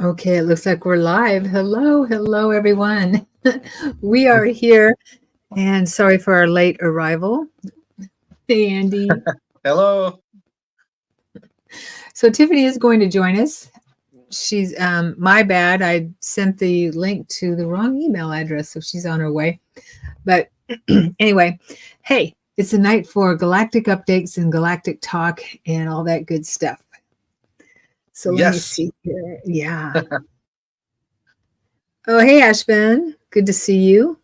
Okay, it looks like we're live. Hello, hello, everyone. We are here, and sorry for our late arrival. Hey, Andy. Hello. So Tiffany is going to join us. She's my bad. I sent the link to the wrong email address, so she's on her way. But anyway, hey, it's a night for galactic updates and galactic talk and all that good stuff. So let me see here. Yeah. Oh, hey, Ashvin. Good to see you.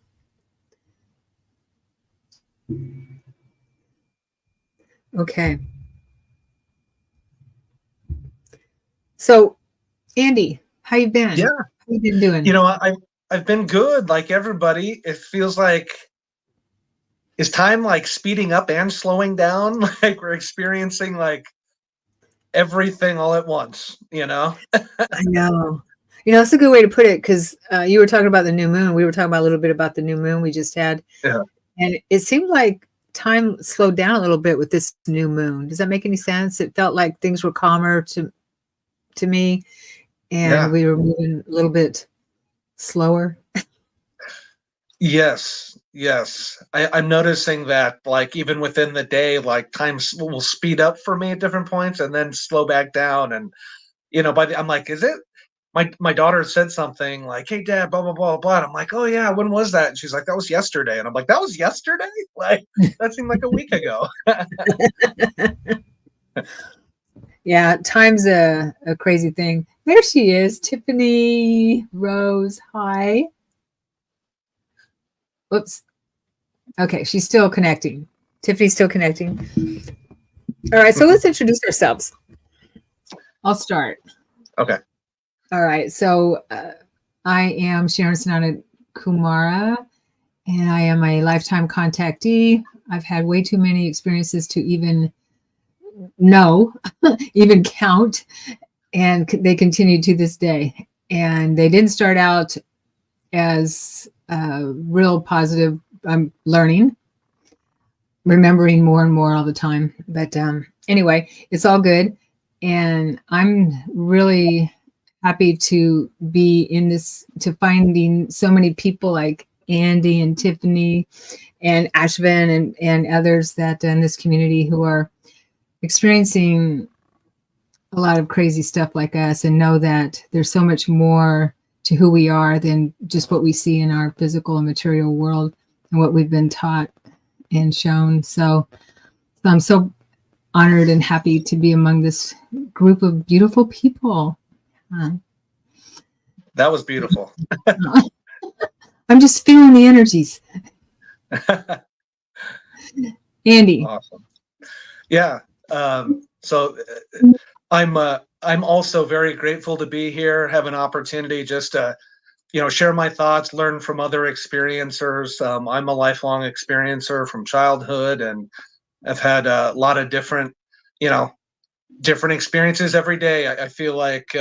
Okay. So, Andy, how you been? Yeah. How you been doing? You know, I've been good, like everybody. It feels like, is time like speeding up and slowing down? Like we're experiencing like everything all at once, you know? I know. It's a good way to put it because you were talking about the new moon. We were talking about a little bit about the new moon we just had. Yeah. And it seemed like time slowed down a little bit with this new moon. Does that make any sense? It felt like things were calmer to me, and we were moving a little bit slower. Yes. I'm noticing that like even within the day, like time will speed up for me at different points and then slow back down. And, I'm like, is it? My daughter said something like, "Hey, Dad, blah blah blah blah." And I'm like, "Oh yeah, when was that?" And she's like, "That was yesterday." And I'm like, "That was yesterday? Like that seemed like a week ago." Yeah, time's a crazy thing. There she is, Tiffany Rose. Hi. Whoops. Okay, she's still connecting. Tiffany's still connecting. All right, so let's introduce ourselves. I'll start. Okay. All right, so I am Sharon Sananda Kumara, and I am a lifetime contactee. I've had way too many experiences to even know, even count, and they continue to this day. And they didn't start out as real positive. I'm learning, remembering more and more all the time. But anyway, it's all good. And I'm really happy to be in this, to finding so many people like Andy and Tiffany and Ashvin and others that in this community who are experiencing a lot of crazy stuff like us, and know that there's so much more to who we are than just what we see in our physical and material world and what we've been taught and shown. So I'm so honored and happy to be among this group of beautiful people. That was beautiful. I'm just feeling the energies. Andy. Awesome. Yeah. So I'm also very grateful to be here, have an opportunity just to, share my thoughts, learn from other experiencers. I'm a lifelong experiencer from childhood, and I've had a lot of different experiences every day. I feel like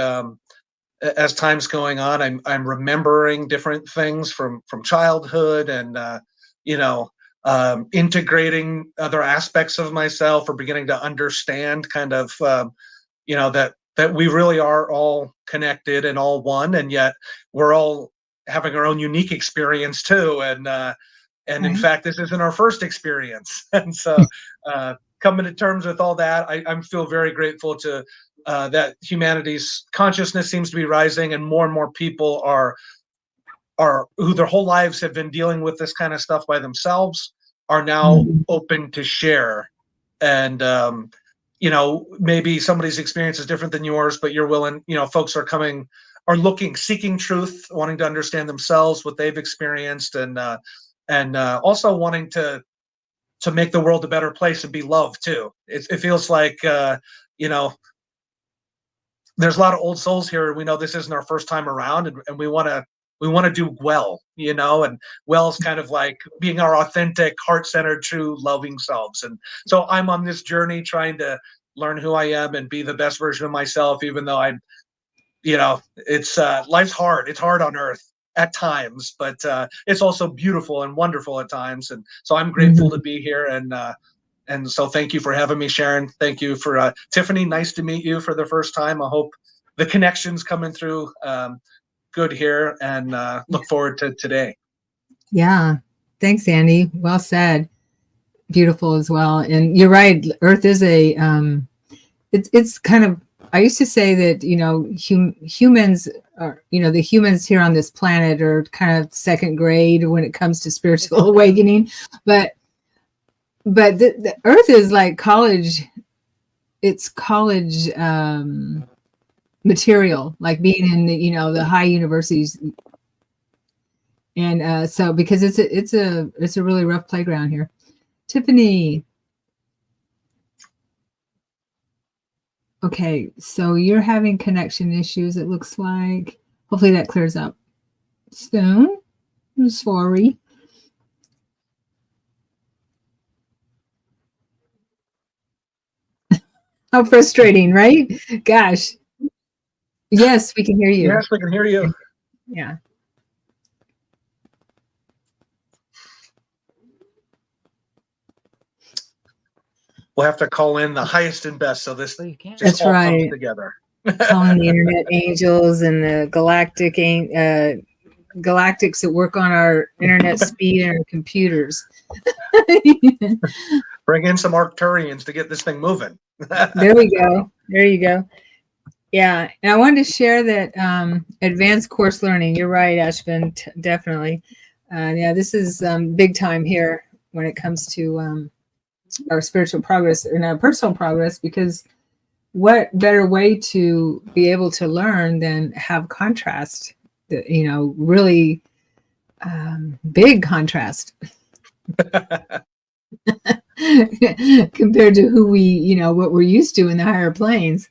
as time's going on, I'm remembering different things from childhood, and integrating other aspects of myself, or beginning to understand kind of that we really are all connected and all one, and yet we're all having our own unique experience too. And in fact, this isn't our first experience. And so coming to terms with all that, I feel very grateful to that humanity's consciousness seems to be rising, and more people are who their whole lives have been dealing with this kind of stuff by themselves are now open to share. And maybe somebody's experience is different than yours, but you're willing, folks are looking, seeking truth, wanting to understand themselves, what they've experienced, and also wanting to make the world a better place and be loved too. It feels like there's a lot of old souls here. We know this isn't our first time around, and we want to do well, and well is kind of like being our authentic, heart-centered, true, loving selves. And so I'm on this journey trying to learn who I am and be the best version of myself, even though it's life's hard. It's hard on earth at times, but it's also beautiful and wonderful at times. And so I'm grateful to be here. And so thank you for having me, Sharon. Thank you for Tiffany. Nice to meet you for the first time. I hope the connections coming through good here, and look forward to today. Yeah. Thanks, Andy. Well said. Beautiful as well. And you're right. Earth is a, it's kind of, I used to say that, you know, humans are, you know, the humans here on this planet are kind of second grade when it comes to spiritual awakening, but the Earth is like college. It's college material, like being in the, you know, the high universities. And so because it's a really rough playground here. Tiffany. Okay, so you're having connection issues, it looks like. Hopefully that clears up soon. I'm sorry. How frustrating, right? Gosh. Yes, we can hear you. Yes, we can hear you. Yeah. We'll have to call in the highest and best, so this just That's all right. comes together. Calling the internet angels and the galactics that work on our internet speed and our computers. Bring in some Arcturians to get this thing moving. There we go. There you go. Yeah, and I wanted to share that advanced course learning. You're right, Ashvin, definitely. Yeah, this is big time here when it comes to our spiritual progress and our personal progress, because what better way to be able to learn than have contrast, you know, really big contrast compared to who we, you know, what we're used to in the higher planes.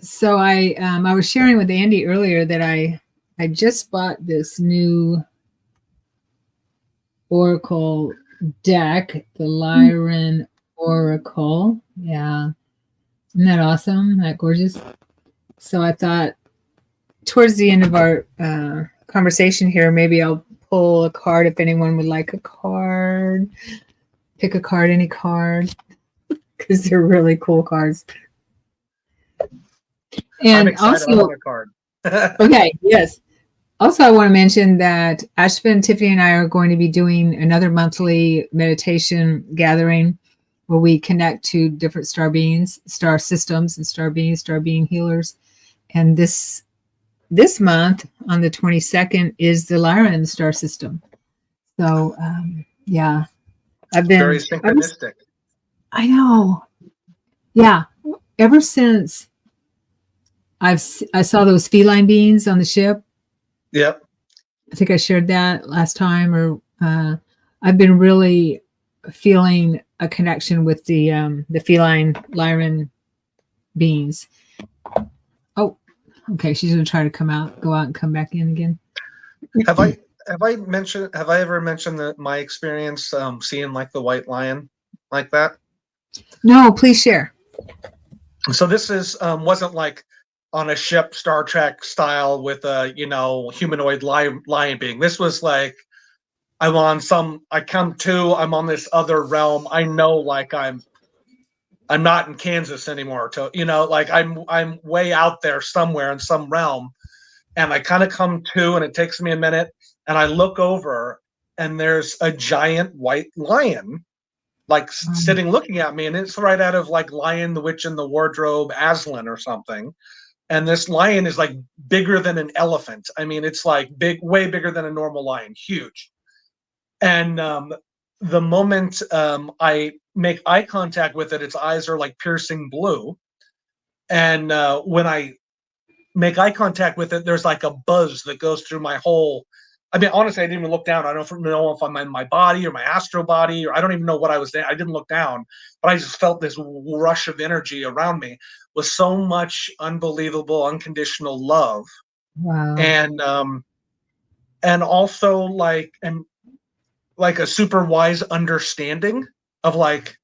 So I was sharing with Andy earlier that I just bought this new Oracle deck, the Lyran Oracle. Yeah. Isn't that awesome? Isn't that gorgeous? So I thought towards the end of our conversation here, maybe I'll pull a card if anyone would like a card. Pick a card, any card, because they're really cool cards. And I'm excited. also, I want a card. okay, yes. Also, I want to mention that Ashvin, Tiffany, and I are going to be doing another monthly meditation gathering where we connect to different star beings, star systems, and star beings, star being healers. And this month, on the 22nd, is the Lyran star system. So, yeah, I've been very synchronistic. I know. Yeah, ever since I saw those feline beings on the ship. Yep. I think I shared that last time, or I've been really feeling a connection with the feline Lyran beings. Oh, okay. She's gonna try to go out and come back in again. Have I ever mentioned that my experience seeing like the white lion like that? No, please share. So this is wasn't like on a ship, Star Trek style, with a, you know, humanoid lion being. This was like I'm on this other realm. I know, like I'm not in Kansas anymore. To, you know, like I'm way out there somewhere in some realm, and I kind of come to, and it takes me a minute, and I look over, and there's a giant white lion, like sitting looking at me, and it's right out of like Lion, the Witch in the Wardrobe, Aslan or something. And this lion is like bigger than an elephant. I mean, it's like way bigger than a normal lion, huge. And the moment I make eye contact with it, its eyes are like piercing blue. And when I make eye contact with it, there's like a buzz that goes through my whole. I mean, honestly, I didn't even look down. I don't know if I'm in my body or my astral body, or I don't even know what I was there. I didn't look down, but I just felt this rush of energy around me with so much unbelievable, unconditional love. Wow. And also like a super wise understanding of like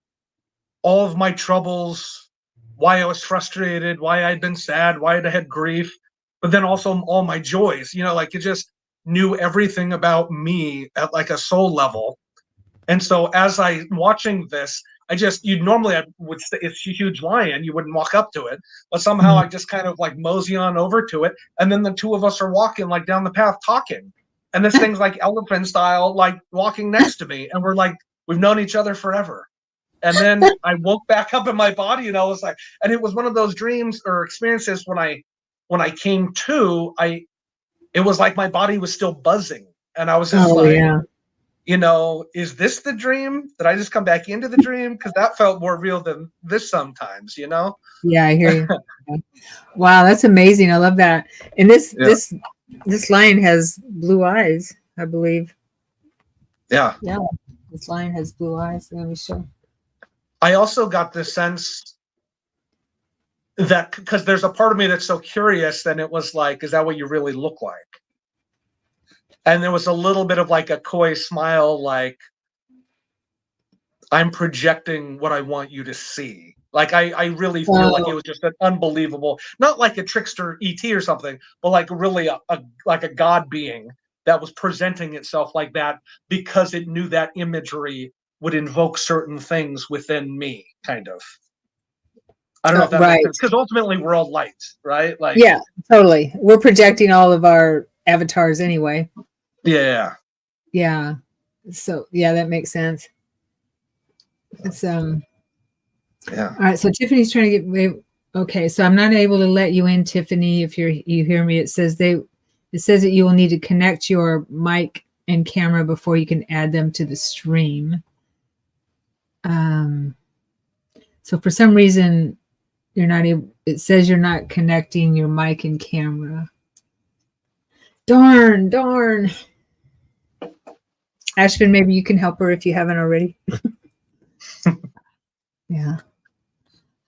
all of my troubles, why I was frustrated, why I'd been sad, why I had grief, but then also all my joys. You know, like it just knew everything about me at like a soul level. And so as I watching this, you normally it's a huge lion, you wouldn't walk up to it, but somehow I just kind of like mosey on over to it, and then the two of us are walking like down the path talking, and this thing's like elephant style, like walking next to me, and we're like, we've known each other forever. And then I woke back up in my body, and I was like, and it was one of those dreams or experiences when I came to, it was like my body was still buzzing, and I was just is this the dream? Did I just come back into the dream? Because that felt more real than this sometimes, Yeah, I hear you. Wow, that's amazing. I love that. And this lion has blue eyes, I believe. Yeah. Yeah, this lion has blue eyes. Let me show. I also got the sense that because there's a part of me that's so curious, then it was like, is that what you really look like? And there was a little bit of like a coy smile, like, I'm projecting what I want you to see. Like, I really feel like it was just an unbelievable, not like a trickster ET or something, but like really like a God being that was presenting itself like that because it knew that imagery would invoke certain things within me, kind of. I don't know if that makes sense, because ultimately we're all light, right? Like, yeah, totally. We're projecting all of our avatars anyway. Yeah. Yeah. So yeah, that makes sense. It's Yeah. All right. So Tiffany's trying to get. Okay. So I'm not able to let you in, Tiffany. If you hear me, it says that you will need to connect your mic and camera before you can add them to the stream. So for some reason you're not able. It says you're not connecting your mic and camera. Darn. Ashvin, maybe you can help her if you haven't already. Yeah.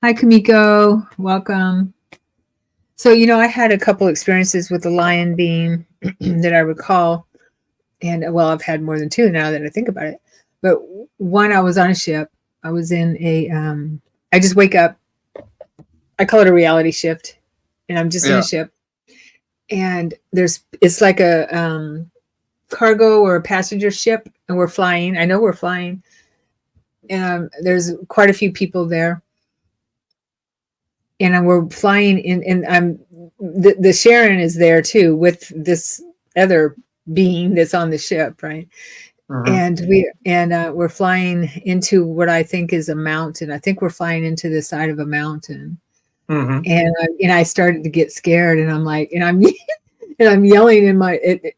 Hi, Kamiko. Welcome. So, I had a couple experiences with the lion being that I recall. And, well, I've had more than two now that I think about it. But one, I was on a ship. I was in I just wake up. I call it a reality shift. And I'm just in a ship. And it's like a cargo or a passenger ship, and we're flying. I know we're flying. There's quite a few people there, and we're flying in. And the Sharon is there too with this other being that's on the ship, right? And we're flying into what I think is a mountain. I think we're flying into the side of a mountain, and I started to get scared, and I'm like, and I'm yelling in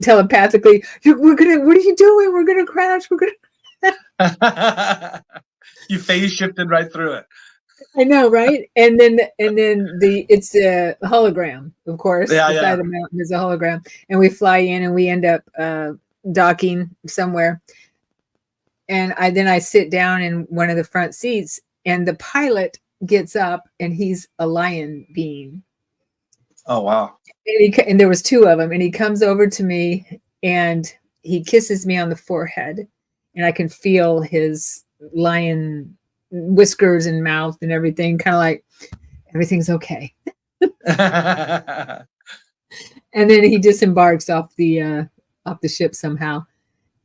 telepathically, what are you doing? We're going to crash. You phase shifted right through it. I know, right? And then it's a hologram, of course. The side of the mountain is a hologram. And we fly in and we end up docking somewhere. And I sit down in one of the front seats, and the pilot gets up, and he's a lion being. Oh, wow. And there was two of them, and he comes over to me and he kisses me on the forehead, and I can feel his lion whiskers and mouth and everything, kind of like everything's okay. And then he disembarks off the ship somehow,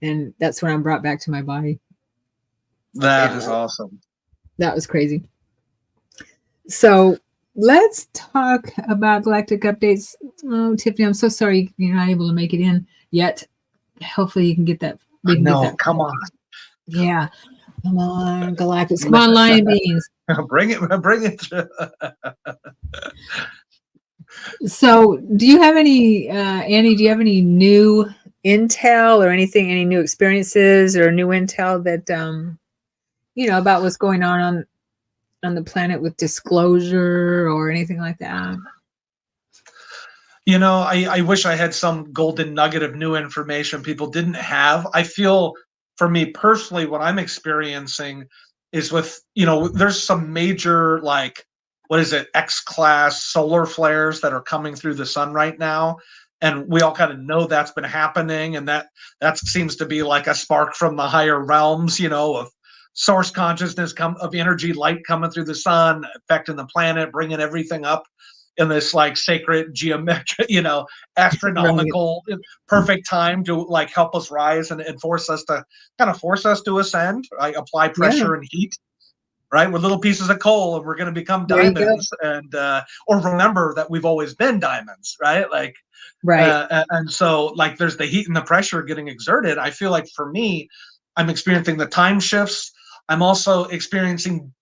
and that's when I'm brought back to my body. That is awesome. That was crazy. So let's talk about galactic updates. Oh, Tiffany, I'm so sorry you're not able to make it in yet. Hopefully you can get that. No, come on. Yeah. Come on, Galactics. Come on, lion beings. Bring it. So do you have any, Annie, do you have any new intel or anything, any new experiences or new intel that, about what's going on the planet with disclosure or anything like that? I wish I had some golden nugget of new information people didn't have. I feel, for me personally, what I'm experiencing is with, there's some major, like, what is it, X-class solar flares that are coming through the sun right now. And we all kind of know that's been happening. And that seems to be like a spark from the higher realms, of source consciousness, of energy, light coming through the sun, affecting the planet, bringing everything up in this like sacred geometric, astronomical perfect time to like help us rise and force us to ascend. I apply pressure and heat. right? We're little pieces of coal and we're going to become diamonds, and or remember that we've always been diamonds, right? Like, and so like there's the heat and the pressure getting exerted. I feel like for me, I'm experiencing the time shifts. I'm also experiencing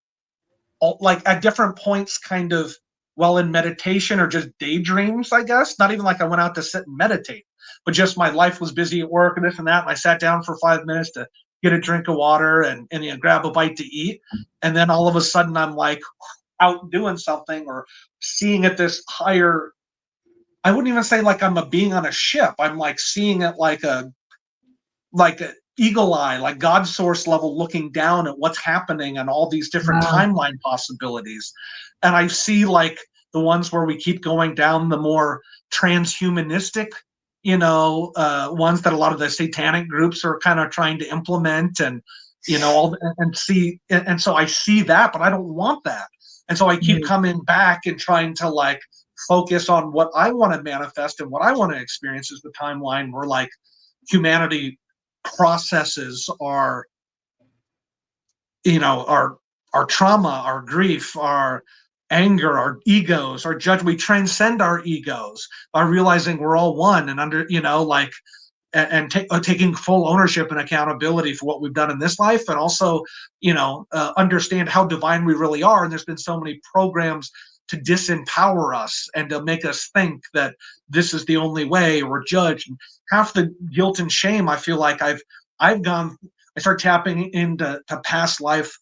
like at different points kind of while in meditation or just daydreams, I guess. Not even like I went out to sit and meditate, but just my life was busy at work and this and that. And I sat down for 5 minutes to get a drink of water and you know, grab a bite to eat. And then all of a sudden I'm like out doing something or seeing at this higher, I wouldn't even say like I'm a being on a ship. I'm like seeing it like a eagle eye, like God source level, looking down at what's happening and all these different timeline possibilities. And I see like the ones where we keep going down the more transhumanistic, you know, ones that a lot of the satanic groups are kind of trying to implement, and you know, and so I see that, but I don't want that. And so I keep coming back and trying to like focus on what I want to manifest and what I want to experience is the timeline where like humanity processes our, you know, our trauma, our grief, our anger, our egos, our judgment. We transcend our egos by realizing we're all one and under, you know, like, and taking full ownership and accountability for what we've done in this life, and also, you know, understand how divine we really are. And there's been so many programs to disempower us and to make us think that this is the only way, or judge. And half the guilt and shame I feel like I start tapping into past life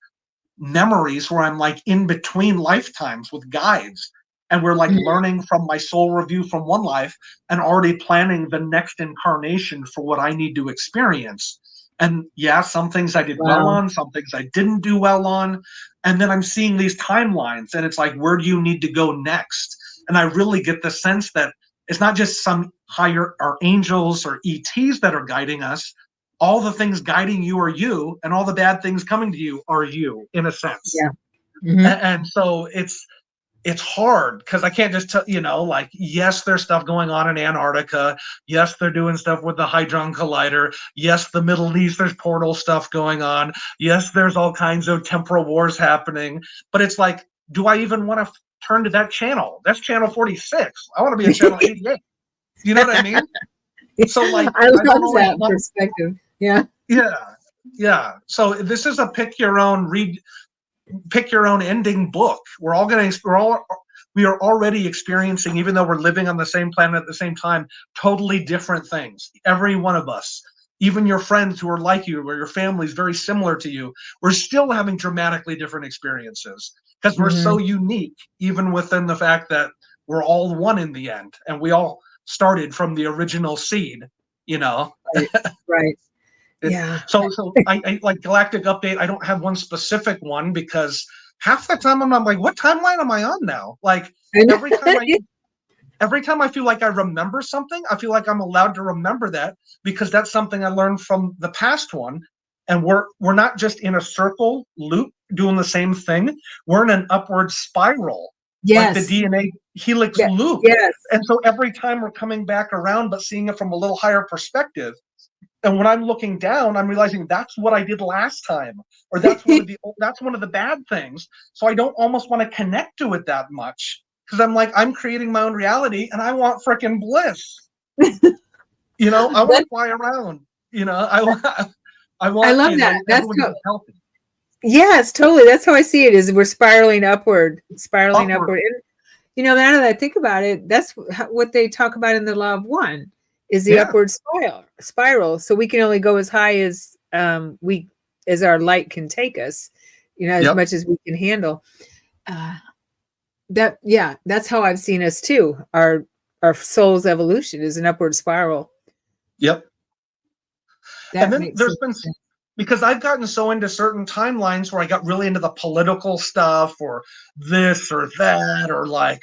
memories where I'm like in between lifetimes with guides, and we're like learning from my soul review from one life and already planning the next incarnation for what I need to experience. And yeah, some things I did well on, some things I didn't do well on. And then I'm seeing these timelines and it's like, where do you need to go next? And I really get the sense that it's not just some higher or angels or ETs that are guiding us. All the things guiding you are you, and all the bad things coming to you are you, in a sense. And so it's hard because I can't just tell, you know, like, yes, there's stuff going on in Antarctica. Yes, they're doing stuff with the Hadron Collider. Yes, the Middle East, there's portal stuff going on. Yes, there's all kinds of temporal wars happening. But it's like, do I even want to turn to that channel? That's channel 46. I want to be at channel 88. You know what I mean? So like, I love that perspective. Yeah. So this is a pick your own ending book. We are already experiencing, even though we're living on the same planet at the same time, totally different things. Every one of us, even your friends who are like you, or your family is very similar to you, we're still having dramatically different experiences because we're so unique, even within the fact that we're all one in the end, and we all started from the original seed, you know. Right. Yeah. So I like Galactic Update. I don't have one specific one because half the time I'm like, what timeline am I on now? Like every time I feel like I remember something, I feel like I'm allowed to remember that because that's something I learned from the past one. And we're not just in a circle loop doing the same thing. We're in an upward spiral, like the DNA helix loop. And so every time we're coming back around, but seeing it from a little higher perspective. And when I'm looking down, I'm realizing that's what I did last time, or that's one of the bad things. So I don't almost want to connect to it that much because I'm like, I'm creating my own reality, and I want freaking bliss. You know, I want to fly around. You know, I love that. That's healthy. Yes, totally. That's how I see it. Is we're spiraling upward. And, you know, now that I think about it, that's what they talk about in the Law of One. Is the upward spiral. So we can only go as high as as our light can take us, you know, as much as we can handle. That's how I've seen us too. Our soul's evolution is an upward spiral. Yep. And then there's been, because I've gotten so into certain timelines where I got really into the political stuff or this or that, or like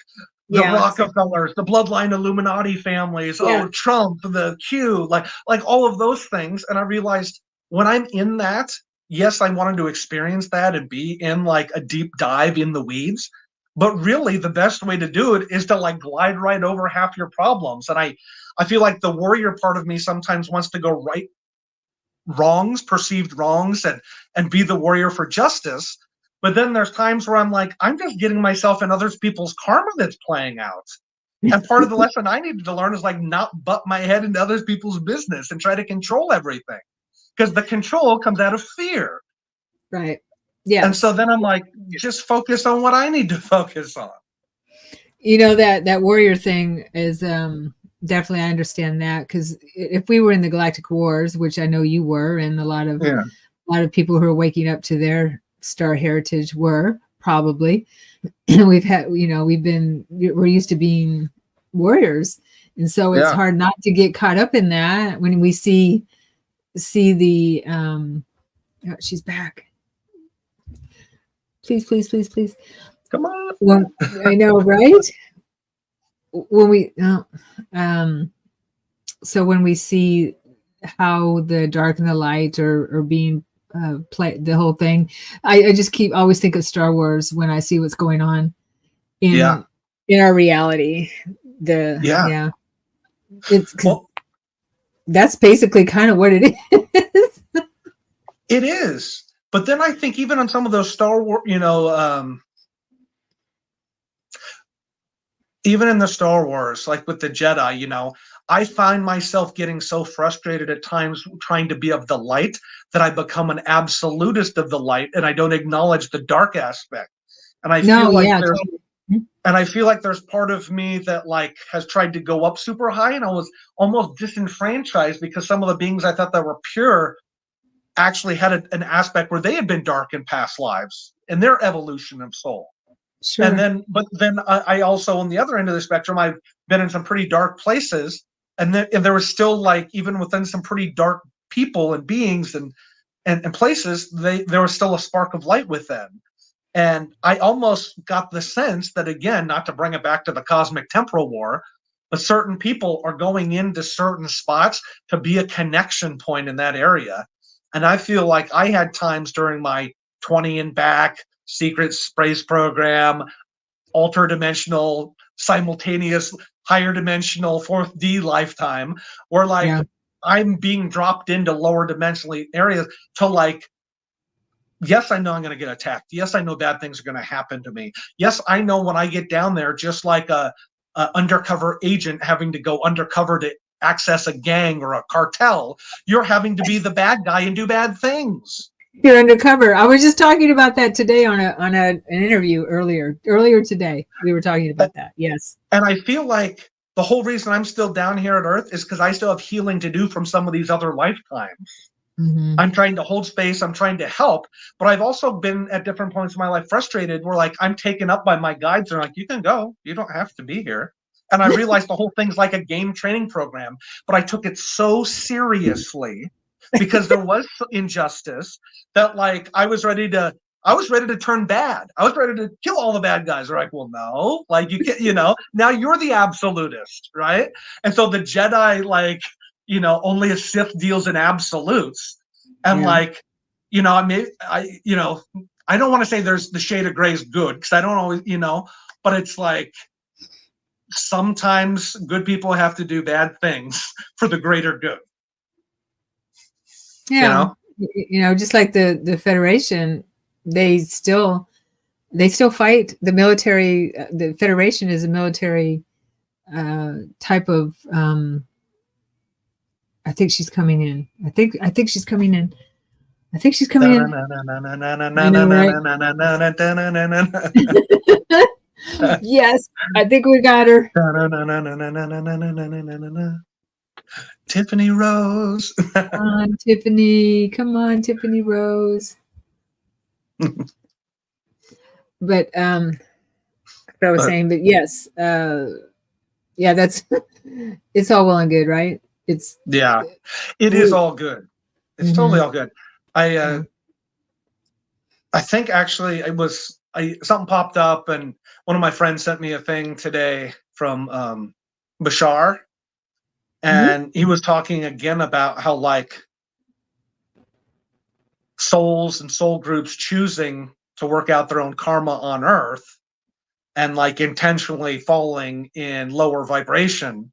the Rockefellers, the bloodline Illuminati families, Trump, the Q, like all of those things. And I realized when I'm in that, yes, I wanted to experience that and be in like a deep dive in the weeds. But really the best way to do it is to like glide right over half your problems. And I feel like the warrior part of me sometimes wants to go perceived wrongs, and be the warrior for justice. But then there's times where I'm like, I'm just getting myself in other people's karma that's playing out. And part of the lesson I needed to learn is like not butt my head into other people's business and try to control everything. Because the control comes out of fear. Right. Yeah. And so then I'm like, just focus on what I need to focus on. You know, that warrior thing is definitely, I understand that, because if we were in the Galactic Wars, which I know you were, and a lot of people who are waking up to their star heritage were probably, we're used to being warriors, and so it's hard not to get caught up in that when we see the oh, she's back. Please. Come on. Well, I know, right? When we so when we see how the dark and the light are being played, the whole thing, I just always think of Star Wars when I see what's going on in our reality. It's that's basically kind of what it is. It is. But then I think even on some of those Star Wars, even in the Star Wars, like with the Jedi, I find myself getting so frustrated at times trying to be of the light that I become an absolutist of the light and I don't acknowledge the dark aspect. And I feel like there's part of me that like has tried to go up super high, and I was almost disenfranchised because some of the beings I thought that were pure actually had an aspect where they had been dark in past lives in their evolution of soul. Sure. And then I also, on the other end of the spectrum, I've been in some pretty dark places, and there was still, like, even within some pretty dark people and beings and places, there was still a spark of light within. And I almost got the sense that, again, not to bring it back to the cosmic temporal war, but certain people are going into certain spots to be a connection point in that area. And I feel like I had times during my 20 and back secret space program, alter dimensional, simultaneous, higher dimensional 4th D lifetime, where like I'm being dropped into lower dimensional areas to like, yes, I know I'm going to get attacked. Yes, I know bad things are going to happen to me. Yes, I know when I get down there, just like a undercover agent having to go undercover to access a gang or a cartel, you're having to be the bad guy and do bad things. You're undercover. I was just talking about that today on an interview earlier today. We were talking about that. Yes. And I feel like the whole reason I'm still down here at Earth is because I still have healing to do from some of these other lifetimes. Mm-hmm. I'm trying to hold space. I'm trying to help. But I've also been at different points in my life frustrated where like I'm taken up by my guides. They're like, you can go. You don't have to be here. And I realized the whole thing's like a game training program. But I took it so seriously because there was injustice that like I was ready to turn bad. I was ready to kill all the bad guys. They're like, well, no, like now you're the absolutist, right? And so the Jedi, like, only a Sith deals in absolutes. And like, I don't want to say there's the shade of gray is good, because I don't always, but it's like sometimes good people have to do bad things for the greater good. Yeah. Just like the Federation, they still fight. The military, the Federation is a military type of I think she's coming in. I think she's coming in. I think she's coming in. Yes, I think we got her. Tiffany Rose. Come on, Tiffany. Come on, Tiffany Rose. But what I was saying, but yes, that's it's all well and good, right? It is all good. It's totally all good. I think actually something popped up, and one of my friends sent me a thing today from Bashar, and he was talking again about how like souls and soul groups choosing to work out their own karma on Earth and like intentionally falling in lower vibration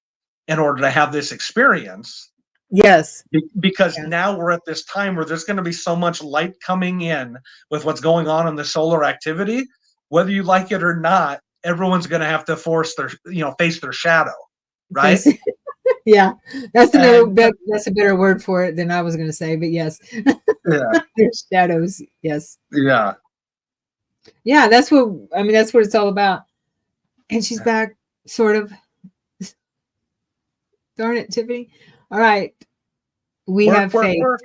in order to have this experience. Yes. Because Yeah. now we're at this time where there's going to be so much light coming in with what's going on in the solar activity, whether you like it or not, everyone's going to have to face their shadow, right? Yeah, that's And that's a better word for it than I was going to say, but yes. yeah, There's shadows. Yes. yeah. Yeah, that's what it's all about. And she's back, sort of. Darn it, Tiffany. All right. We have faith. Work.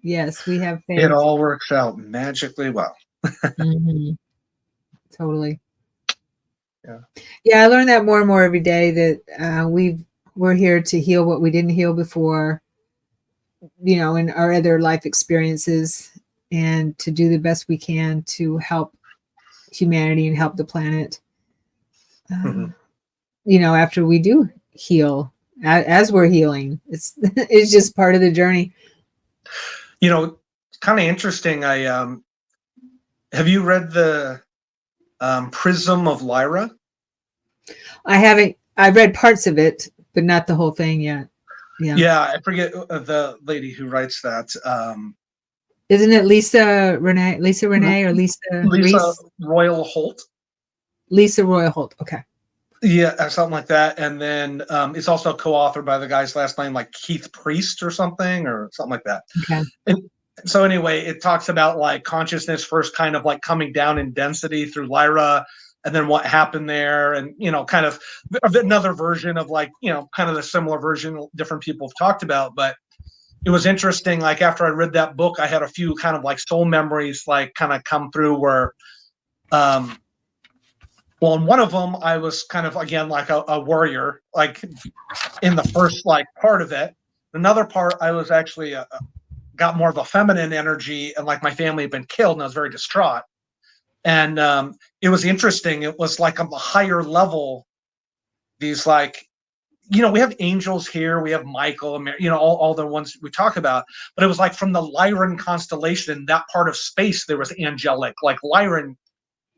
Yes, we have faith. It all works out magically well. Mhm. Totally. Yeah. Yeah, I learn that more and more every day, that we're here to heal what we didn't heal before, in our other life experiences, and to do the best we can to help humanity and help the planet. Mhm. After we do heal, as we're healing, it's just part of the journey. It's kind of interesting. Have you read the Prism of Lyra? I haven't. I read parts of it, but not the whole thing yet. Yeah. Yeah, I forget the lady who writes that. Isn't it Lisa Renee or Lisa Lisa Reese? Royal Holt. Lisa Royal Holt. Okay. Yeah, something like that. And then it's also co-authored by the guy's last name, like Keith Priest or something like that. Okay. And so anyway, it talks about like consciousness first kind of like coming down in density through Lyra, and then what happened there, and kind of another version of like kind of the similar version different people have talked about. But it was interesting. Like after I read that book, I had a few kind of like soul memories like kind of come through where well, in one of them, I was kind of, again, like a warrior, like in the first like part of it. Another part, I was actually got more of a feminine energy, and like my family had been killed, and I was very distraught. And it was interesting. It was like on the higher level, these like, we have angels here, we have Michael, all the ones we talk about. But it was like from the Lyran constellation, that part of space, there was angelic, like Lyran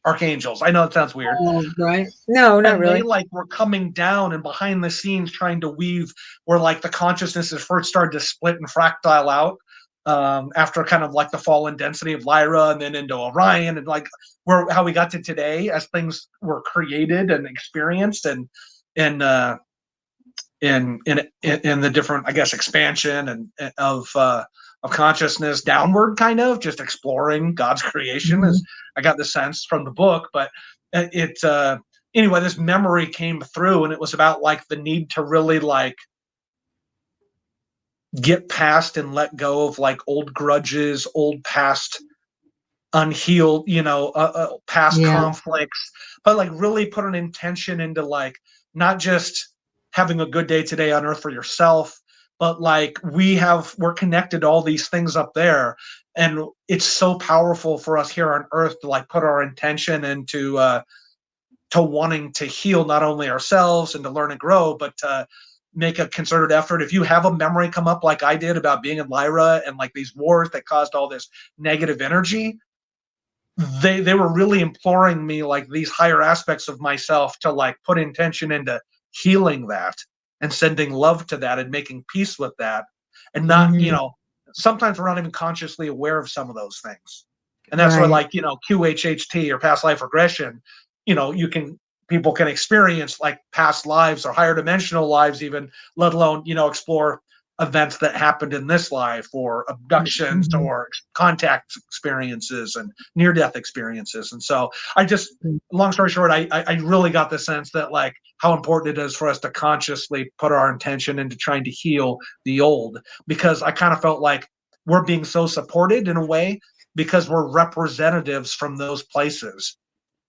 archangels. I know it sounds weird. Oh, right. No, not And really. they like were coming down and behind the scenes trying to weave where like the consciousnesses first started to split and fractile out after kind of like the fall in density of Lyra, and then into Orion, and like how we got to today as things were created and experienced, and in the different, I guess, expansion and of consciousness downward, kind of just exploring God's creation, as I got the sense from the book. But anyway, this memory came through, and it was about like the need to really like get past and let go of like old grudges, old past unhealed, past conflicts, but like really put an intention into like not just having a good day today on earth for yourself, but like we're connected to all these things up there. And it's so powerful for us here on earth to like put our intention into to wanting to heal not only ourselves and to learn and grow, but to make a concerted effort. If you have a memory come up like I did about being in Lyra and like these wars that caused all this negative energy, they were really imploring me, like these higher aspects of myself, to like put intention into healing that and sending love to that and making peace with that. And not, sometimes we're not even consciously aware of some of those things. And that's where like, QHHT or past life regression, people can experience like past lives or higher dimensional lives even, let alone, explore events that happened in this life, or abductions or contact experiences and near-death experiences. And so long story short, I really got the sense that like how important it is for us to consciously put our intention into trying to heal the old, because I kind of felt like we're being so supported in a way because we're representatives from those places.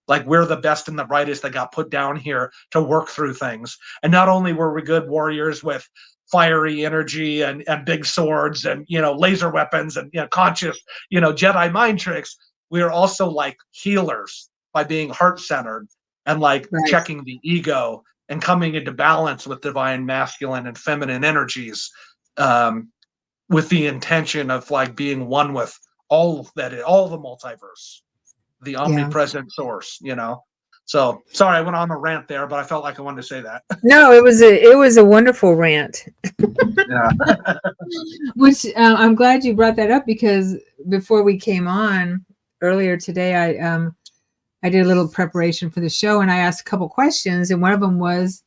Like we're the best and the brightest that got put down here to work through things. And not only were we good warriors with fiery energy and big swords and laser weapons and conscious Jedi mind tricks, we are also like healers by being heart-centered and like checking the ego and coming into balance with divine masculine and feminine energies, with the intention of like being one with all the multiverse, the omnipresent source. So sorry, I went on a rant there, but I felt like I wanted to say that. No, it was a wonderful rant. Yeah. Which I'm glad you brought that up, because before we came on earlier today, I did a little preparation for the show, and I asked a couple questions, and one of them was,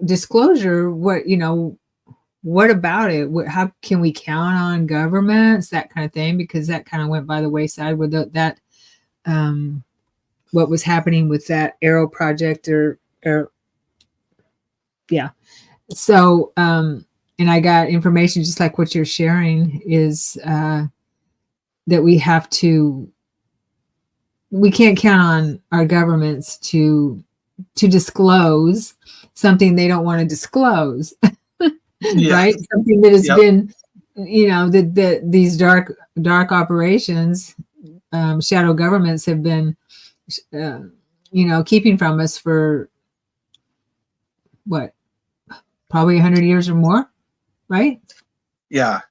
disclosure. What about it? How can we count on governments, that kind of thing? Because that kind of went by the wayside with what was happening with that Arrow project, yeah. So, and I got information just like what you're sharing, is that we can't count on our governments to disclose something they don't want to disclose. Yeah. Right? Something that has been, these dark operations, shadow governments have been, keeping from us for what, probably 100 years or more, right? Yeah.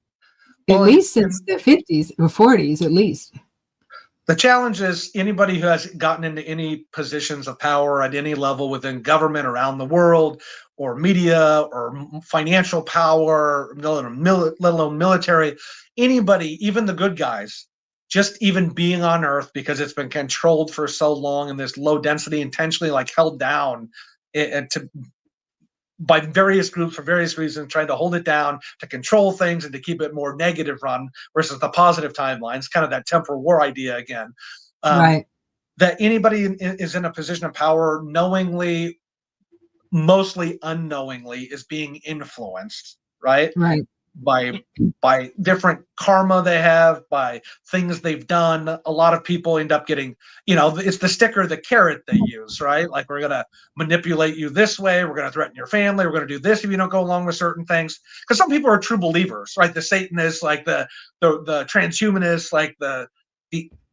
At least since the 50s or 40s, at least. The challenge is anybody who has gotten into any positions of power at any level within government around the world, or media, or financial power, let alone military, anybody, even the good guys, just even being on Earth, because it's been controlled for so long, and this low density intentionally like held down by various groups for various reasons, trying to hold it down, to control things, and to keep it more negative run versus the positive timelines, kind of that temporal war idea again. Right. That anybody is in a position of power, knowingly, mostly unknowingly, is being influenced, right? Right. By different karma they have, by things they've done. A lot of people end up getting, it's the sticker, the carrot they use, right? Like, we're going to manipulate you this way. We're going to threaten your family. We're going to do this if you don't go along with certain things. Because some people are true believers, right? The Satanists, like the transhumanists, like the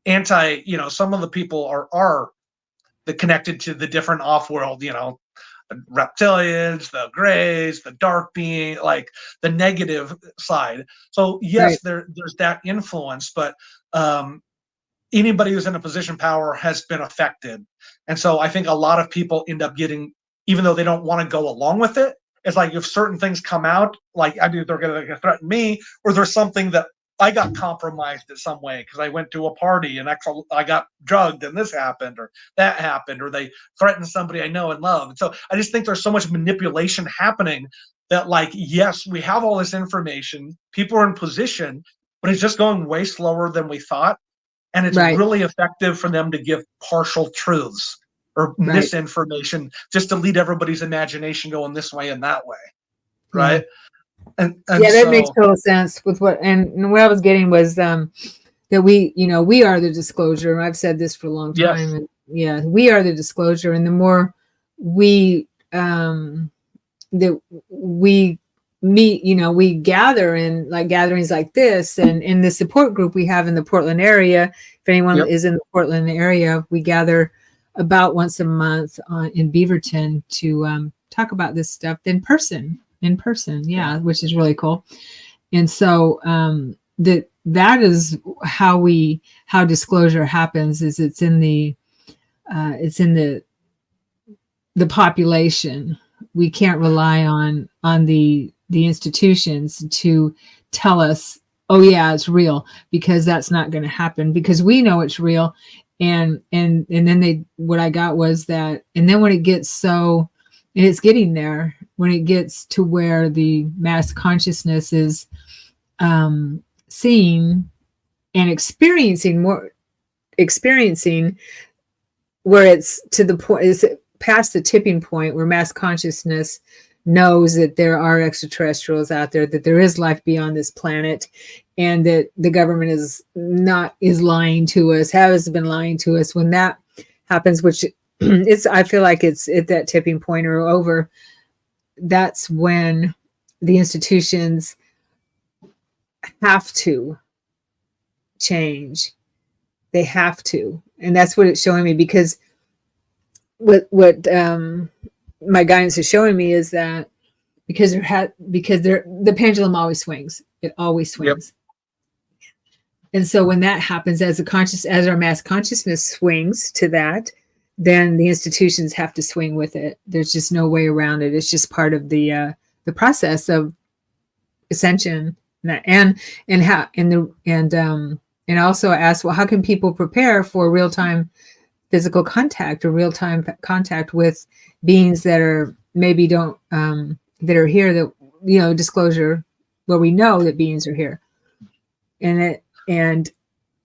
anti, some of the people are the connected to the different off-world, the reptilians, the grays, the dark being, like the negative side. So yes, there's that influence, but anybody who's in a position of power has been affected. And so I think a lot of people end up getting, even though they don't want to go along with it, it's like if certain things come out, like I do, they're going to threaten me, or there's something that I got compromised in some way because I went to a party and I got drugged and this happened or that happened, or they threatened somebody I know and love. And so I just think there's so much manipulation happening that, like, yes, we have all this information, people are in position, but it's just going way slower than we thought. And it's really effective for them to give partial truths or misinformation just to lead everybody's imagination going this way and that way. Right. Yeah. And that makes total sense with what I was getting was that we are the disclosure. I've said this for a long time. Yes. And we are the disclosure. And the more we that we meet, we gather in like gatherings like this, and in the support group we have in the Portland area. If anyone is in the Portland area, we gather about once a month in Beaverton to talk about this stuff in person, which is really cool. And so that is how disclosure happens, is it's in the population. We can't rely on the institutions to tell us, oh yeah, it's real, because that's not going to happen, because we know it's real. And then what I got was that, and then when it gets so, and it's getting there, when it gets to where the mass consciousness is seeing and experiencing where it's to the point, is past the tipping point where mass consciousness knows that there are extraterrestrials out there, that there is life beyond this planet, and that the government is lying to us, has been lying to us. When that happens, which I feel like it's at that tipping point or over, that's when the institutions have to change. They have to. And that's what it's showing me, because what my guidance is showing me is that because the pendulum always swings. It always swings. And so when that happens, as our mass consciousness swings to that, then the institutions have to swing with it. There's just no way around it. It's just part of the process of ascension. And also ask, well, how can people prepare for real-time physical contact or real-time contact with beings that are maybe don't that are here, that, you know, disclosure where we know that beings are here, and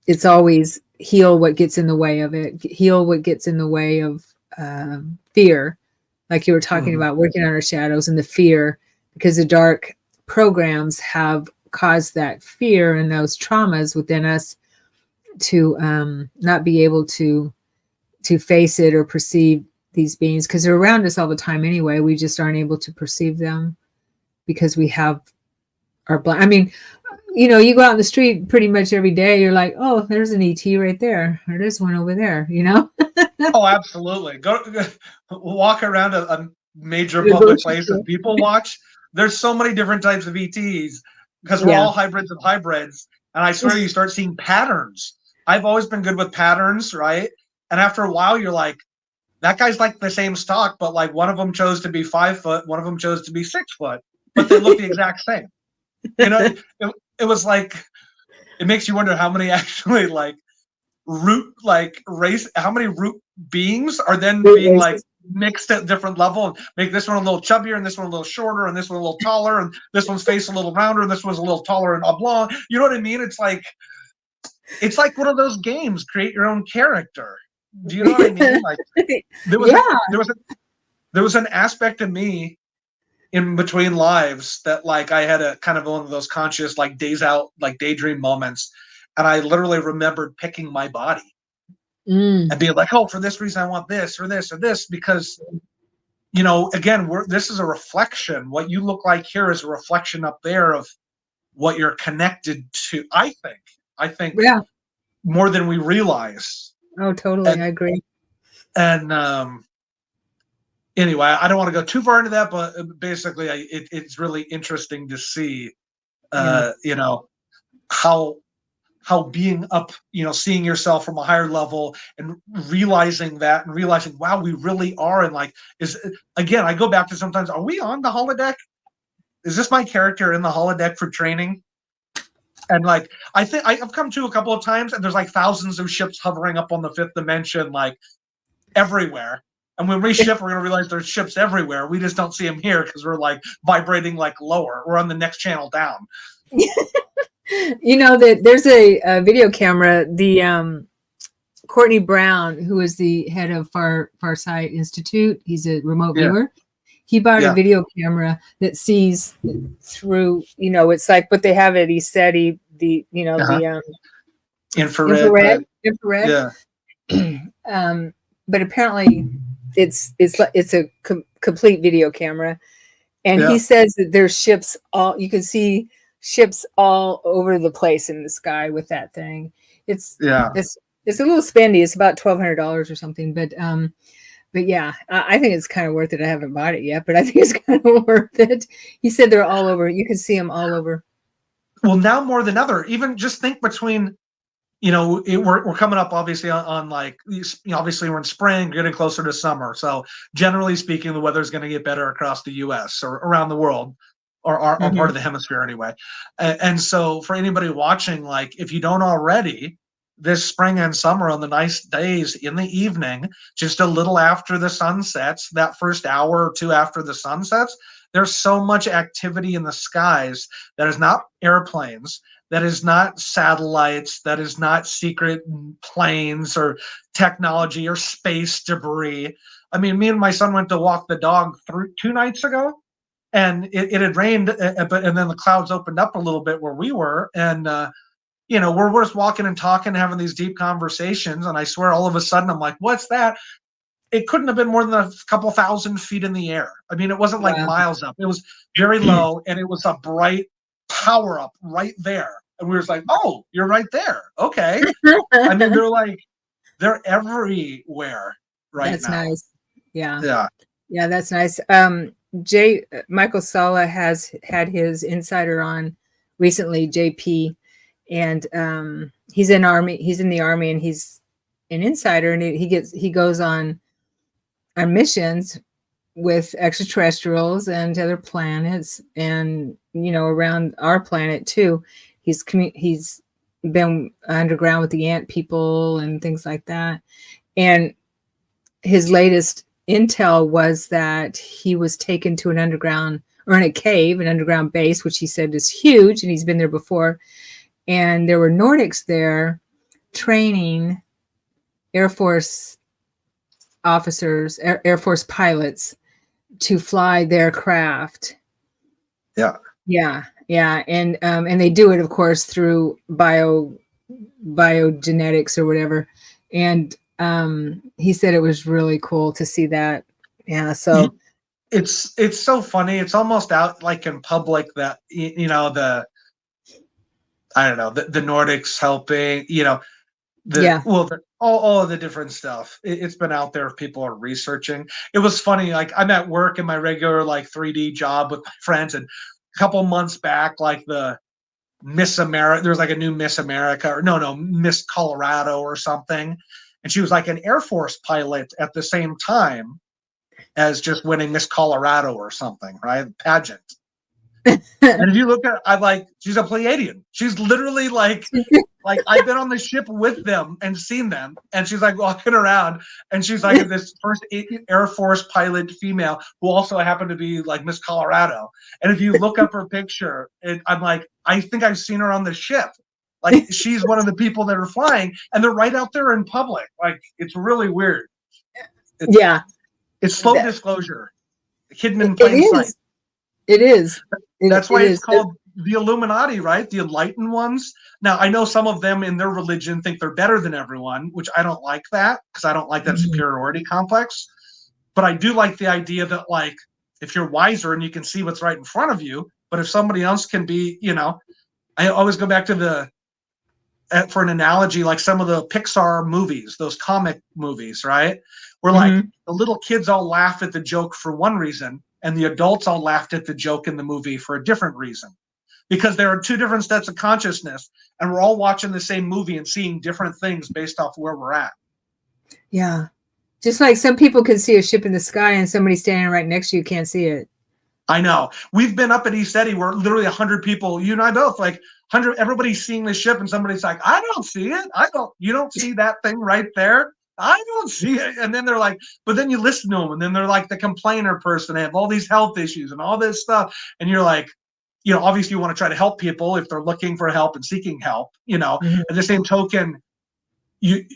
it's always heal what gets in the way of it, heal what gets in the way of fear, like you were talking about, working on our shadows and the fear, because the dark programs have caused that fear and those traumas within us to not be able to face it or perceive these beings, because they're around us all the time anyway. We just aren't able to perceive them because we have our blind. I mean, you know, you go out in the street pretty much every day, you're like, oh, there's an ET right there, or there's one over there, you know? Oh, absolutely. Go walk around a major public place and people watch. There's so many different types of ETs because we're all hybrids of hybrids. And I swear you start seeing patterns. I've always been good with patterns, right? And after a while, you're like, that guy's like the same stock, but like one of them chose to be 5 foot, one of them chose to be 6 foot, but they look the exact same. You know, it was like, it makes you wonder how many actually like how many root beings are then being like mixed at different level and make this one a little chubbier and this one a little shorter and this one a little taller and this one's face a little rounder and this one's a little taller and oblong. You know what I mean? It's like one of those games, create your own character. Do you know what I mean? Like there was an aspect of me in between lives that like I had a kind of one of those conscious like days out, like daydream moments. And I literally remembered picking my body and being like, oh, for this reason, I want this or this or this, because, you know, again, this is a reflection. What you look like here is a reflection up there of what you're connected to. I think more than we realize. Oh, totally. I agree. And anyway, I don't want to go too far into that, but basically it's really interesting to see, you know, how being up, you know, seeing yourself from a higher level and realizing that and realizing, wow, we really are. And like, again, I go back to sometimes, are we on the holodeck? Is this my character in the holodeck for training? And like, I think I've come to a couple of times and there's like thousands of ships hovering up on the 5th dimension, like everywhere. And when we shift, we're going to realize there's ships everywhere. We just don't see them here because we're like vibrating like lower. We're on the next channel down. You know that there's a video camera. The Courtney Brown, who is the head of Farsight Institute, he's a remote viewer. He bought a video camera that sees through. You know, it's like what they have at ESETI. The infrared. But apparently, it's a complete video camera, and he says that there's ships you can see ships all over the place in the sky with that thing. It's a little spendy. It's about $1,200 or something, but yeah, I think it's kind of worth it. I haven't bought it yet, but I think it's kind of worth it. He said they're all over. You can see them all over. Well, now more than ever. Even just think between, you know, we're coming up obviously on like, you know, obviously we're in spring, getting closer to summer. So generally speaking, the weather is going to get better across the U.S. or around the world. Or our part of the hemisphere anyway. And so for anybody watching, like if you don't already, this spring and summer on the nice days in the evening, just a little after the sun sets, that first hour or two after the sun sets, there's so much activity in the skies that is not airplanes, that is not satellites, that is not secret planes or technology or space debris. I mean, me and my son went to walk the dog 2 nights ago. And it had rained, and then the clouds opened up a little bit where we were. And, you know, we're just walking and talking, having these deep conversations. And I swear all of a sudden I'm like, what's that? It couldn't have been more than a couple thousand feet in the air. I mean, it wasn't like miles up. It was very low, and it was a bright power up right there. And we were like, oh, you're right there. Okay. I mean, they're everywhere right That's now. nice. Yeah. Yeah. Yeah, that's nice. Michael Sala has had his insider on recently, JP, and he's in the army, and he's an insider, and he goes on missions with extraterrestrials and other planets, and around our planet too. He's been underground with the ant people and things like that. And his latest intel was that he was taken to an underground, or in a cave, an underground base, which he said is huge, and he's been there before. And there were Nordics there training Air Force officers, Air Force pilots, to fly their craft. Yeah. And they do it, of course, through biogenetics or whatever. And he said it was really cool to see that. Yeah. So it's so funny. It's almost out like in public that, the Nordics helping, all of the different stuff. It's been out there if people are researching. It was funny. Like, I'm at work in my regular 3D job with my friends, and a couple months back, the Miss America, there's a new Miss America, or no, Miss Colorado or something. And she was an Air Force pilot at the same time as just winning Miss Colorado or something, right? Pageant. And if you look at, she's a Pleiadian. She's literally I've been on the ship with them and seen them, and she's walking around, and she's this first Air Force pilot female who also happened to be Miss Colorado. And if you look up her picture, I'm I think I've seen her on the ship. She's one of the people that are flying, and they're right out there in public. It's really weird. It's slow disclosure, hidden in plain sight. It is. That's why it's called the Illuminati, right? The enlightened ones. Now, I know some of them in their religion think they're better than everyone, which I don't like that, because I don't like that superiority complex. But I do like the idea that, if you're wiser and you can see what's right in front of you, but if somebody else can be, I always go back to for an analogy, some of the Pixar movies, those comic movies, right? Where the little kids all laugh at the joke for one reason, and the adults all laughed at the joke in the movie for a different reason. Because there are two different sets of consciousness, and we're all watching the same movie and seeing different things based off where we're at. Yeah. Just like some people can see a ship in the sky, and somebody standing right next to you can't see it. I know. We've been up at East Eddy where literally 100 people, you and I both, 100, everybody's seeing the ship, and somebody's like, I don't see it. You don't see that thing right there? I don't see it. And then they're but then you listen to them, and then they're the complainer person. They have all these health issues and all this stuff. And you're obviously you want to try to help people if they're looking for help and seeking help, At the same token, you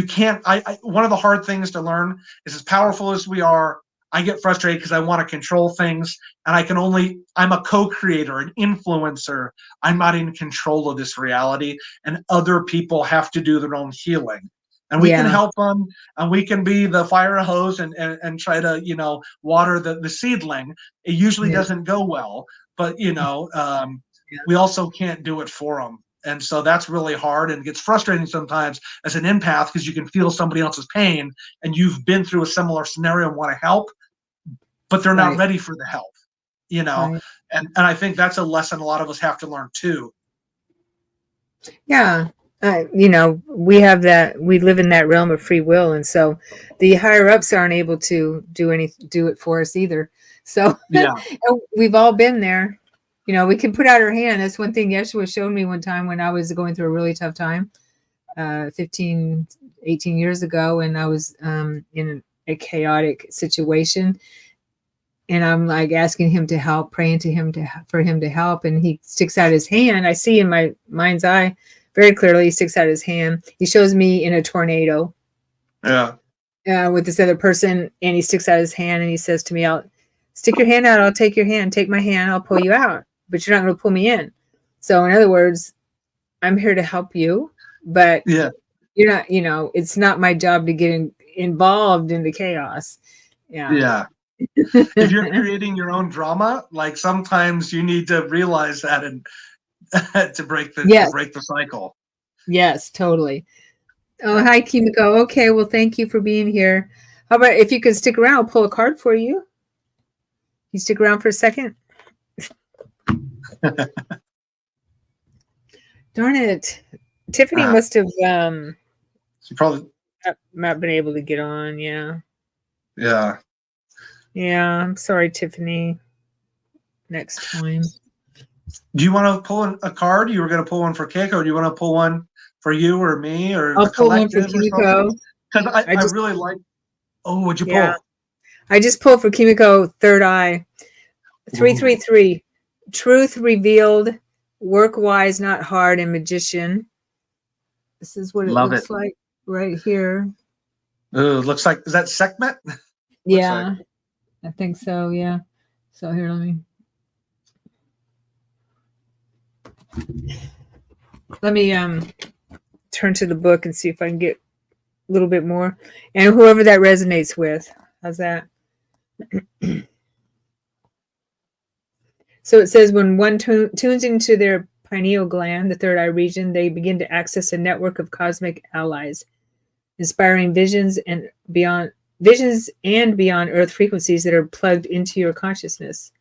can't, one of the hard things to learn is, as powerful as we are, I get frustrated because I want to control things, and I'm a co-creator, an influencer. I'm not in control of this reality, and other people have to do their own healing. And we can help them, and we can be the fire hose and try to, water the seedling. It usually doesn't go well, but, we also can't do it for them. And so that's really hard, and it gets frustrating sometimes as an empath, because you can feel somebody else's pain, and you've been through a similar scenario and want to help, but they're not ready for the help, and I think that's a lesson a lot of us have to learn too. Yeah. We have that, we live in that realm of free will. And so the higher ups aren't able to do it for us either. So we've all been there. We can put out our hand. That's one thing Yeshua showed me one time when I was going through a really tough time, 18 years ago. And I was in a chaotic situation. And I'm asking him to help, praying to him for him to help. And he sticks out his hand. I see in my mind's eye very clearly, he sticks out his hand. He shows me in a tornado. Yeah. With this other person, and he sticks out his hand, and he says to me, "I'll stick your hand out. I'll take your hand. Take my hand. I'll pull you out. But you're not going to pull me in." So, in other words, I'm here to help you, but you're not. It's not my job to get involved in the chaos. Yeah. If you're creating your own drama, sometimes you need to realize that and to break the cycle. Yes, totally. Oh, hi, Kimiko. Okay, well, thank you for being here. How about if you could stick around, I'll pull a card for you. You stick around for a second. Darn it. Tiffany must have she probably not been able to get on. Yeah. Yeah. Yeah. I'm sorry, Tiffany. Next time. Do you want to pull a card? You were going to pull one for Keiko. Do you want to pull one for you or me or I'll the pull one for collective or Kimiko. something? Because I really like. Oh, what'd you pull? I just pulled for Kimiko, third eye. 333. Truth revealed. Work wise, not hard, and magician. This is what it looks like right here. Ooh, looks like, is that Sekhmet? Yeah, I think so. Yeah. So here, let me turn to the book and see if I can get a little bit more. And whoever that resonates with, how's that? So it says when one tunes into their pineal gland, the third eye region, they begin to access a network of cosmic allies, inspiring visions and beyond Earth frequencies that are plugged into your consciousness.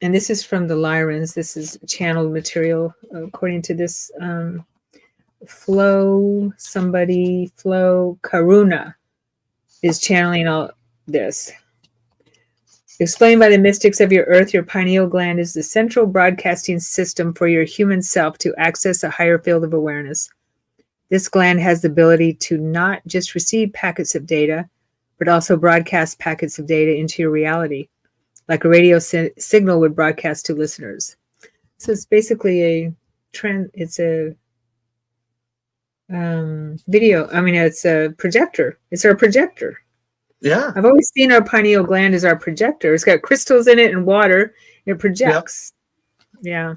And this is from the Lyrans. This is channeled material according to this Flo Karuna is channeling all this. Explained by the mystics of your earth, your pineal gland is the central broadcasting system for your human self to access a higher field of awareness. This gland has the ability to not just receive packets of data, but also broadcast packets of data into your reality, like a radio signal would broadcast to listeners. So it's basically a video. I mean, it's a projector. It's our projector. Yeah. I've always seen our pineal gland as our projector. It's got crystals in it and water. And it projects. Yep. Yeah.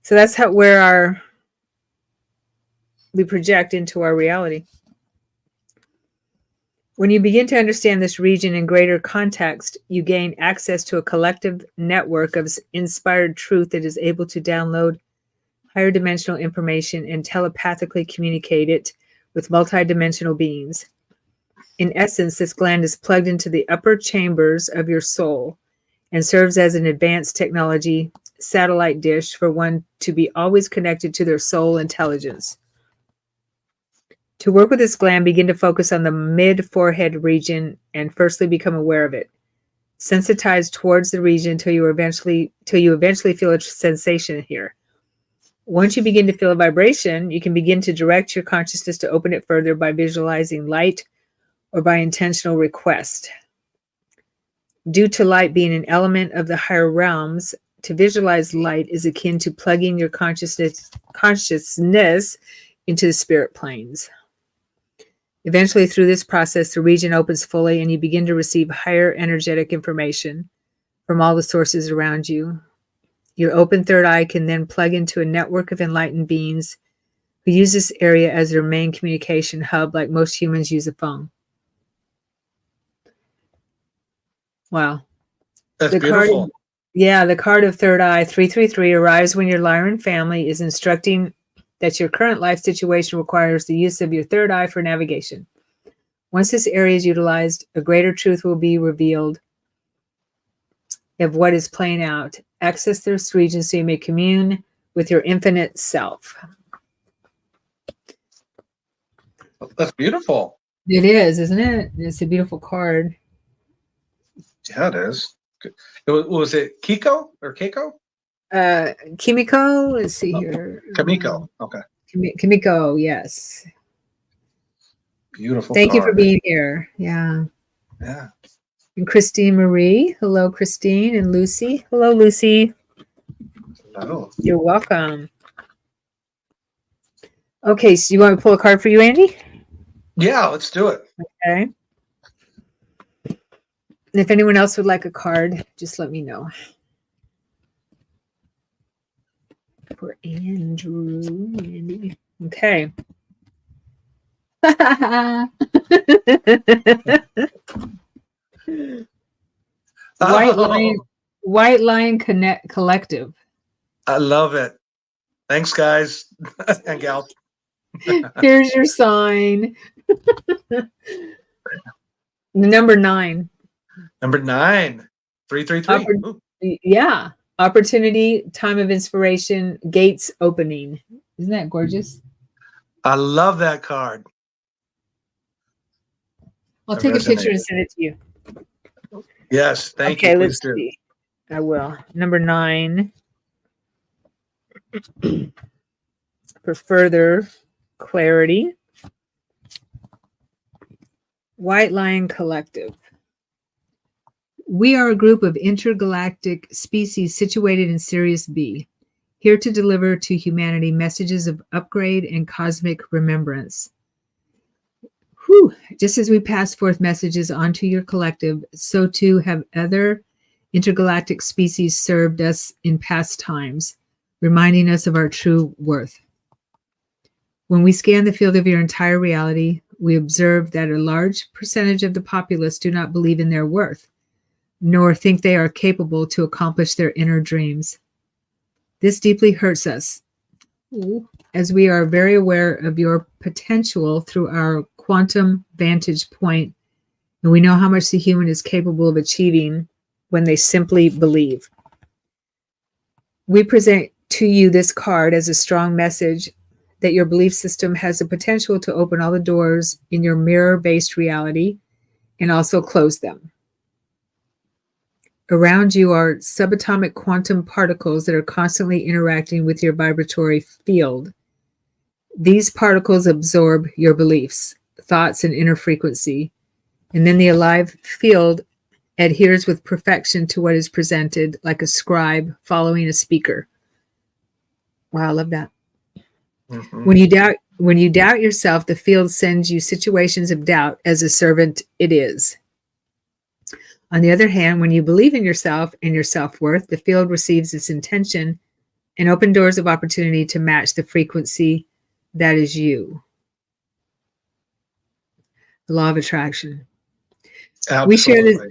So that's where we project into our reality. When you begin to understand this region in greater context, you gain access to a collective network of inspired truth that is able to download higher dimensional information and telepathically communicate it with multidimensional beings. In essence, this gland is plugged into the upper chambers of your soul and serves as an advanced technology satellite dish for one to be always connected to their soul intelligence. To work with this gland, begin to focus on the mid-forehead region and firstly become aware of it. Sensitize towards the region till you eventually feel a sensation here. Once you begin to feel a vibration, you can begin to direct your consciousness to open it further by visualizing light or by intentional request. Due to light being an element of the higher realms, to visualize light is akin to plugging your consciousness into the spirit planes. Eventually, through this process, the region opens fully and you begin to receive higher energetic information from all the sources around you. Your open third eye can then plug into a network of enlightened beings who use this area as their main communication hub, like most humans use a phone. Wow. That's beautiful. The card of third eye, 333, arrives when your Lyran family is instructing that your current life situation requires the use of your third eye for navigation. Once this area is utilized, a greater truth will be revealed of what is playing out. Access this region so you may commune with your infinite self. That's beautiful. It is, isn't it? It's a beautiful card. Yeah, it is. Was it Kiko or Keiko? Kimiko. Let's see here. Kimiko. Okay. Kimiko. Yes. Beautiful. Thank you for being here. Yeah. Yeah. And Christine Marie. Hello, Christine. And Lucy. Hello, Lucy. Hello. You're welcome. Okay, so you want me to pull a card for you, Andy? Yeah, let's do it. Okay. And if anyone else would like a card, just let me know. For Andy. Okay. White Lion Connect Collective. I love it. Thanks, guys and gals. Here's your sign. Number 9. Number 9. 333. Yeah. Opportunity, time of inspiration, gates opening. Isn't that gorgeous? I love that card. I'll It take a picture and resonated. send it to you. Yes, thank you. Okay, Please let's do. see. I will. Number 9. For further clarity. White Lion Collective. We are a group of intergalactic species situated in Sirius B, here to deliver to humanity messages of upgrade and cosmic remembrance. Whew. Just as we pass forth messages onto your collective, so too have other intergalactic species served us in past times, reminding us of our true worth. When we scan the field of your entire reality, we observe that a large percentage of the populace do not believe in their worth, nor think they are capable to accomplish their inner dreams. This deeply hurts us, as we are very aware of your potential through our quantum vantage point, and we know how much the human is capable of achieving when they simply believe. We present to you this card as a strong message that your belief system has the potential to open all the doors in your mirror-based reality and also close them. Around you are subatomic quantum particles that are constantly interacting with your vibratory field. These particles absorb your beliefs, thoughts, and inner frequency, and then the alive field adheres with perfection to what is presented, like a scribe following a speaker. Wow, I love that. Mm-hmm. When you doubt yourself, the field sends you situations of doubt as a servant it is. On the other hand, when you believe in yourself and your self-worth, the field receives its intention and open doors of opportunity to match the frequency that is you. The law of attraction. Absolutely.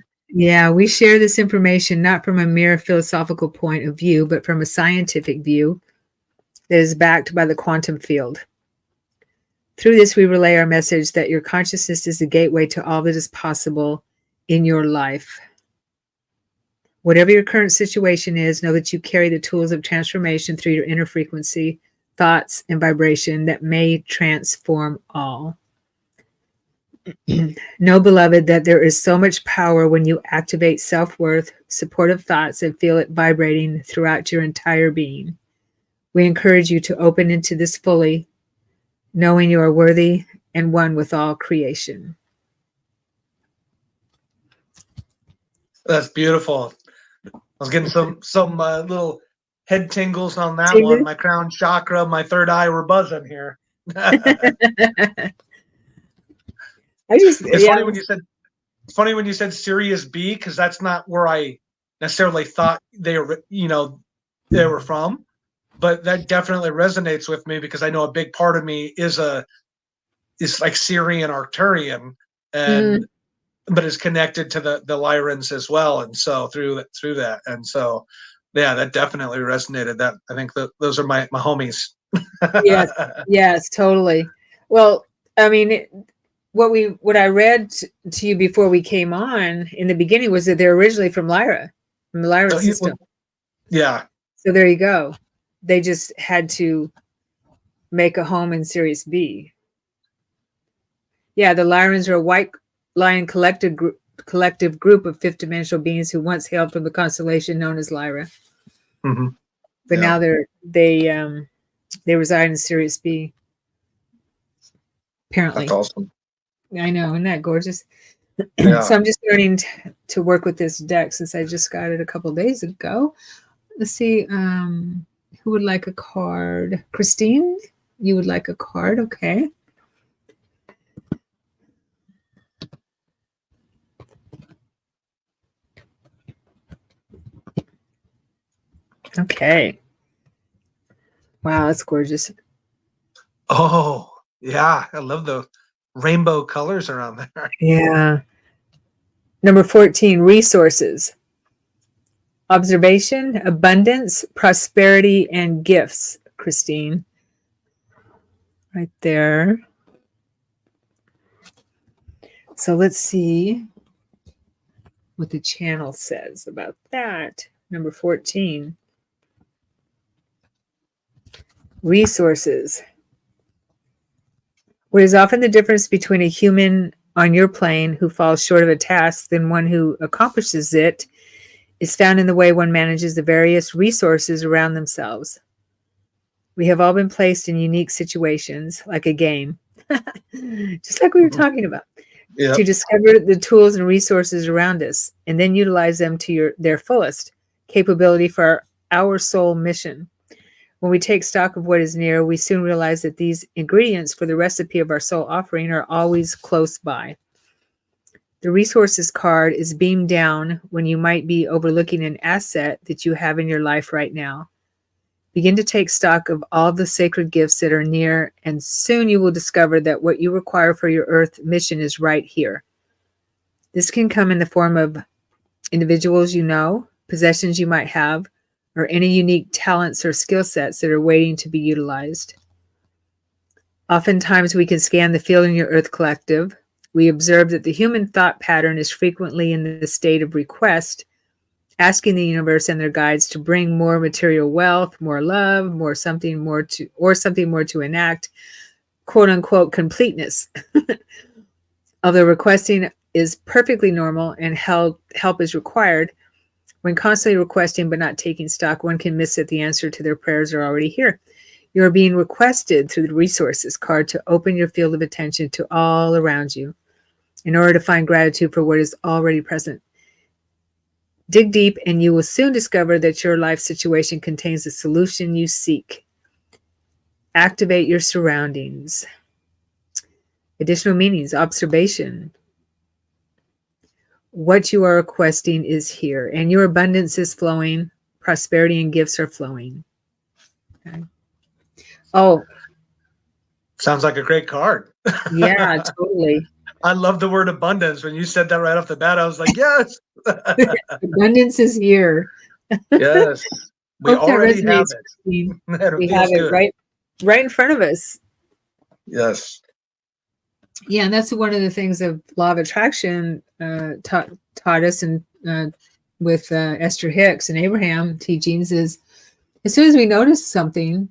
We share this information not from a mere philosophical point of view, but from a scientific view that is backed by the quantum field. Through this, we relay our message that your consciousness is the gateway to all that is possible in your life. Whatever your current situation is, know that you carry the tools of transformation through your inner frequency, thoughts, and vibration that may transform all. Know, beloved, that there is so much power when you activate self-worth, supportive thoughts, and feel it vibrating throughout your entire being. We encourage you to open into this fully, knowing you are worthy and one with all creation. That's beautiful. I was getting some little head tingles on that one. My crown chakra, my third eye were buzzing here. It's funny when you said Sirius B, because that's not where I necessarily thought they were from, but that definitely resonates with me because I know a big part of me is like Syrian Arcturian, and but is connected to the Lyrans as well, and so through that, and so yeah, that definitely resonated. That I think those are my homies. Yes, totally. Well, I mean, what I read to you before we came on in the beginning was that they're originally from Lyra, from the Lyra system. Yeah. So there you go. They just had to make a home in Sirius B. Yeah, the Lyrans are a white lion collective group of fifth dimensional beings who once hailed from the constellation known as Lyra. Mm-hmm. But now they reside in Sirius B. Apparently. That's awesome. I know, isn't that gorgeous? Yeah. So I'm just learning to work with this deck since I just got it a couple of days ago. Let's see, who would like a card? Christine, you would like a card? Okay. Okay. Wow, that's gorgeous. Oh, yeah. I love the rainbow colors around there. Yeah. Number 14, resources. Observation, abundance, prosperity, and gifts, Christine. Right there. So let's see what the channel says about that. Number 14. Resources. What is often the difference between a human on your plane who falls short of a task than one who accomplishes it is found in the way one manages the various resources around themselves. We have all been placed in unique situations, like a game, just like we were talking about, to discover the tools and resources around us and then utilize them to their fullest capability for our soul mission. When we take stock of what is near, we soon realize that these ingredients for the recipe of our soul offering are always close by. The resources card is beamed down when you might be overlooking an asset that you have in your life right now. Begin to take stock of all the sacred gifts that are near, and soon you will discover that what you require for your earth mission is right here. This can come in the form of individuals you know, possessions you might have, or any unique talents or skill sets that are waiting to be utilized. Oftentimes we can scan the field in your Earth collective. We observe that the human thought pattern is frequently in the state of request, asking the universe and their guides to bring more material wealth, more love, something more to enact, quote unquote, completeness. Although requesting is perfectly normal and help is required, when constantly requesting but not taking stock, one can miss that the answer to their prayers are already here. You are being requested through the resources card to open your field of attention to all around you in order to find gratitude for what is already present. Dig deep and you will soon discover that your life situation contains the solution you seek. Activate your surroundings. Additional meanings, observation. What you are requesting is here, and your abundance is flowing. Prosperity and gifts are flowing. Okay. Oh. Sounds like a great card. Yeah, totally. I love the word abundance. When you said that right off the bat, I was like, yes. Abundance is here. Yes. We already have it. We have it right in front of us. Yes. Yeah, and that's one of the things of law of attraction taught us, and with Esther Hicks and Abraham teachings, is as soon as we notice something,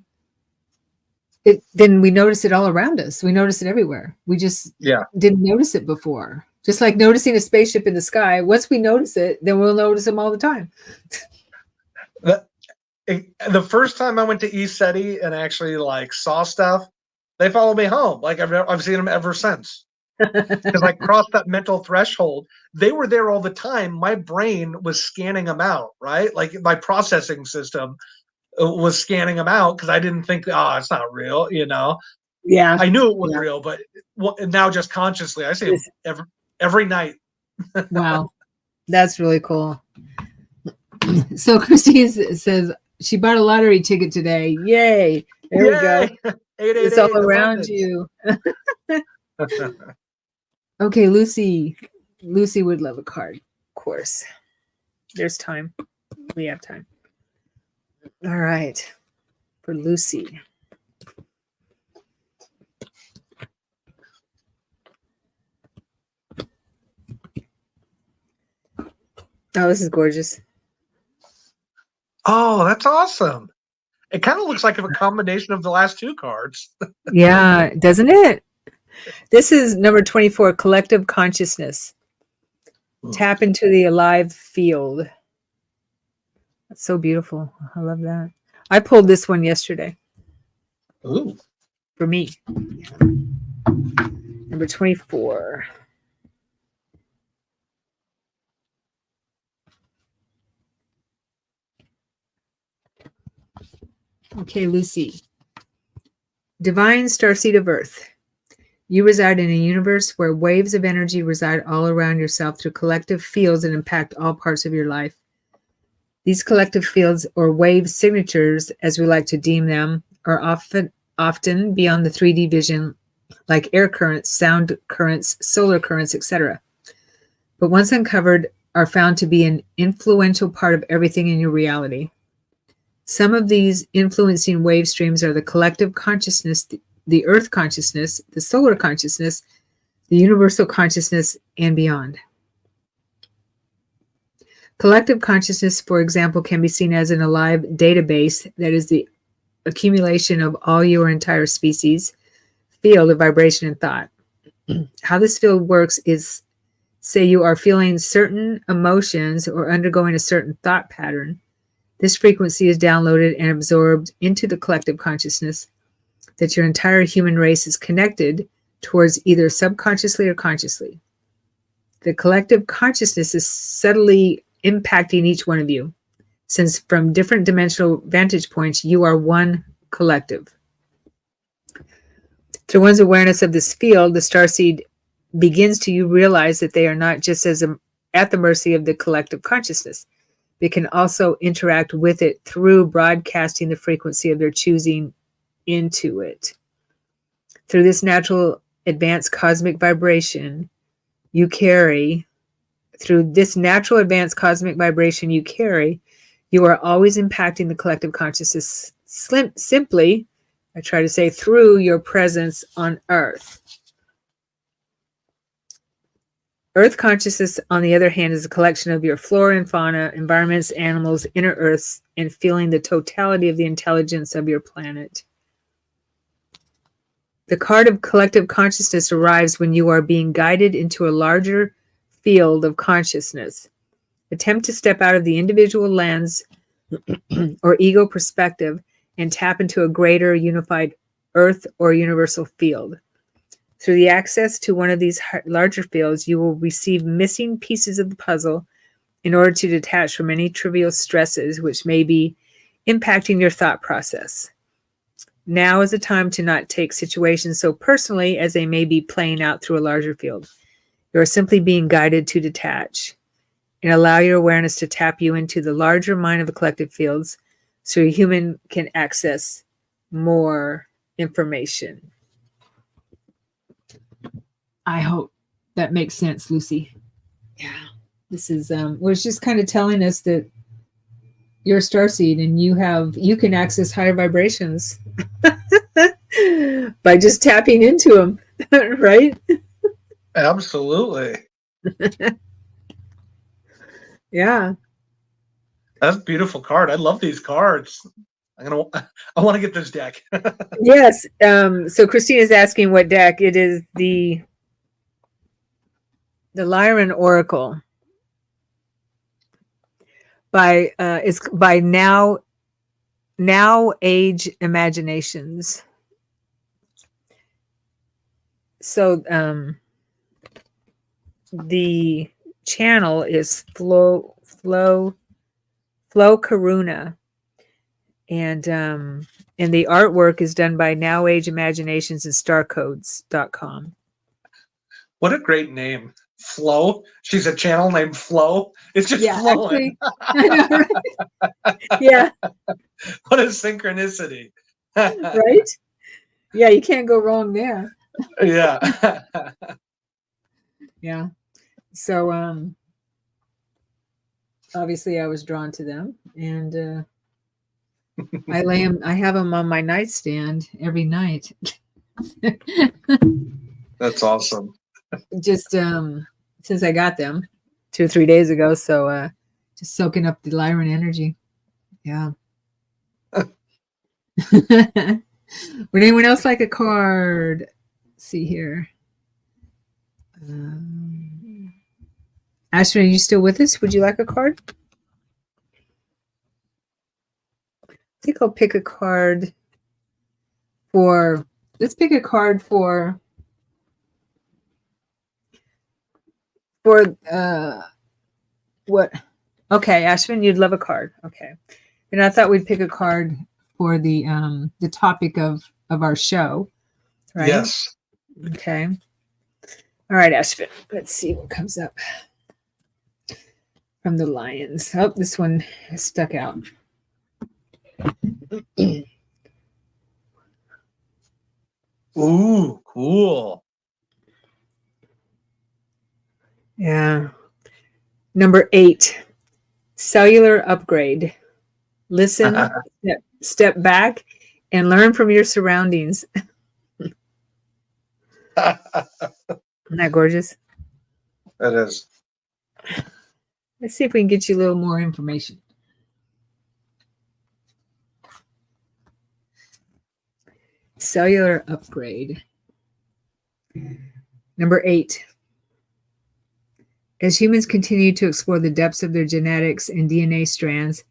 then we notice it all around us. We notice it everywhere. We just didn't notice it before. Just like noticing a spaceship in the sky. Once we notice it, then we'll notice them all the time. The first time I went to ECETI and actually saw stuff, they follow me home. I've seen them ever since. Because I crossed that mental threshold. They were there all the time. My brain was scanning them out, right? Like my processing system was scanning them out because I didn't think, it's not real, Yeah. I knew it was real, but now just consciously, I see them every night. Wow. That's really cool. So Christine says she bought a lottery ticket today. Yay. There we go. It's all around you. Okay, Lucy. Lucy would love a card, of course. There's time. We have time. All right. For Lucy. Oh, this is gorgeous. Oh, that's awesome. It kind of looks like a combination of the last two cards. Yeah, doesn't it? This is number 24, collective consciousness. Tap into the alive field. That's so beautiful. I love that. I pulled this one yesterday. Ooh. For me. Number 24. Okay, Lucy. Divine Starseed of Earth. You reside in a universe where waves of energy reside all around yourself through collective fields that impact all parts of your life. These collective fields, or wave signatures, as we like to deem them, are often beyond the 3D vision, like air currents, sound currents, solar currents, etc. But once uncovered, are found to be an influential part of everything in your reality. Some of these influencing wave streams are the collective consciousness, the earth consciousness, the solar consciousness, the universal consciousness, and beyond. Collective consciousness, for example, can be seen as an alive database that is the accumulation of all your entire species field of vibration and thought. How this field works is, say you are feeling certain emotions or undergoing a certain thought pattern. This frequency is downloaded and absorbed into the collective consciousness that your entire human race is connected towards, either subconsciously or consciously. The collective consciousness is subtly impacting each one of you, since from different dimensional vantage points, you are one collective. Through one's awareness of this field, the starseed begins to realize that they are not just at the mercy of the collective consciousness. They can also interact with it through broadcasting the frequency of their choosing into it. Through this natural advanced cosmic vibration you carry, you are always impacting the collective consciousness simply, I try to say, through your presence on Earth. Earth consciousness, on the other hand, is a collection of your flora and fauna, environments, animals, inner Earths, and feeling the totality of the intelligence of your planet. The card of collective consciousness arrives when you are being guided into a larger field of consciousness. Attempt to step out of the individual lens or ego perspective and tap into a greater unified Earth or universal field. Through the access to one of these larger fields, you will receive missing pieces of the puzzle in order to detach from any trivial stresses which may be impacting your thought process. Now is the time to not take situations so personally as they may be playing out through a larger field. You are simply being guided to detach and allow your awareness to tap you into the larger mind of the collective fields so your human can access more information. I hope that makes sense, Lucy. Yeah. This is well, it's just kind of telling us that you're a starseed and you can access higher vibrations by just tapping into them, right? Absolutely. Yeah. That's a beautiful card. I love these cards. I want to get this deck. Yes. So Christina's asking what deck. It is the Lyran Oracle by it's by Now Age Imaginations. So the channel is Flow Karuna, and the artwork is done by Now Age Imaginations and starcodes.com. What a great name. Flo. She's a channel named Flo. It's just flowing. Actually, I know, right? Yeah. What a synchronicity. Right? Yeah, you can't go wrong there. Yeah. Yeah. So obviously I was drawn to them, and I have them on my nightstand every night. That's awesome. Just since I got them 2 or 3 days ago, so just soaking up the Lyran energy. Yeah. Would anyone else like a card? Let's see here. Ashwin, are you still with us? Would you like a card? I think I'll pick a card for, let's pick a card for what? Okay, Ashwin, you'd love a card. Okay. And I thought we'd pick a card for the topic of our show, right? Yes. Okay. All right, Ashwin. Let's see what comes up from the Lions. Oh, this one is stuck out. Ooh, cool. Yeah. Number 8, cellular upgrade. Listen, step back, and learn from your surroundings. Isn't that gorgeous? That is. Let's see if we can get you a little more information. Cellular upgrade. Number 8. As humans continue to explore the depths of their genetics and DNA strands,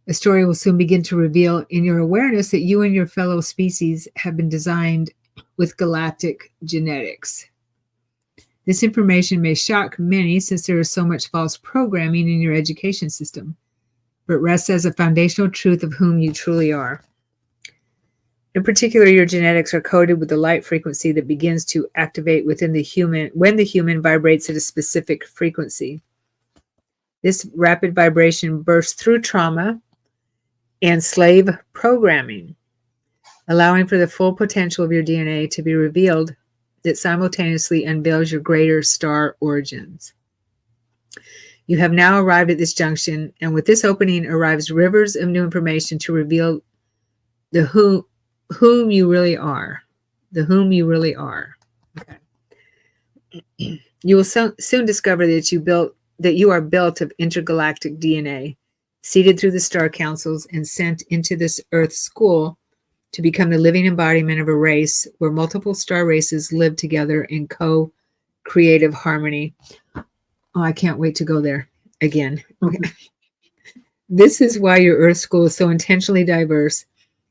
a story will soon begin to reveal in your awareness that you and your fellow species have been designed with galactic genetics. This information may shock many since there is so much false programming in your education system, but rests as a foundational truth of whom you truly are. In particular, your genetics are coded with the light frequency that begins to activate within the human when the human vibrates at a specific frequency. This rapid vibration bursts through trauma and slave programming, allowing for the full potential of your DNA to be revealed that simultaneously unveils your greater star origins. You have now arrived at this junction, and with this opening arrives rivers of new information to reveal the whom you really are. The whom you really are. Okay. You will soon discover that you are built of intergalactic DNA, seeded through the star councils and sent into this Earth school to become the living embodiment of a race where multiple star races live together in co-creative harmony. Oh, I can't wait to go there again. This is why your Earth school is so intentionally diverse,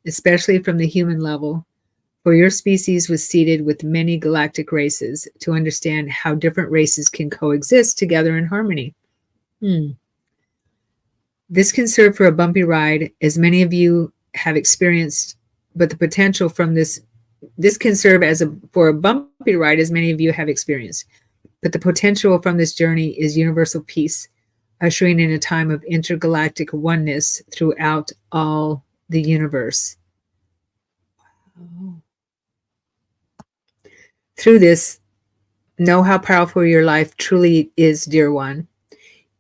especially from the human level, for your species was seeded with many galactic races to understand how different races can coexist together in harmony. This can serve for a bumpy ride, as many of you have experienced, but the potential from this can serve for a bumpy ride, as many of you have experienced. But the potential from this journey is universal peace, ushering in a time of intergalactic oneness throughout all the universe. Through this, know how powerful your life truly is, dear one.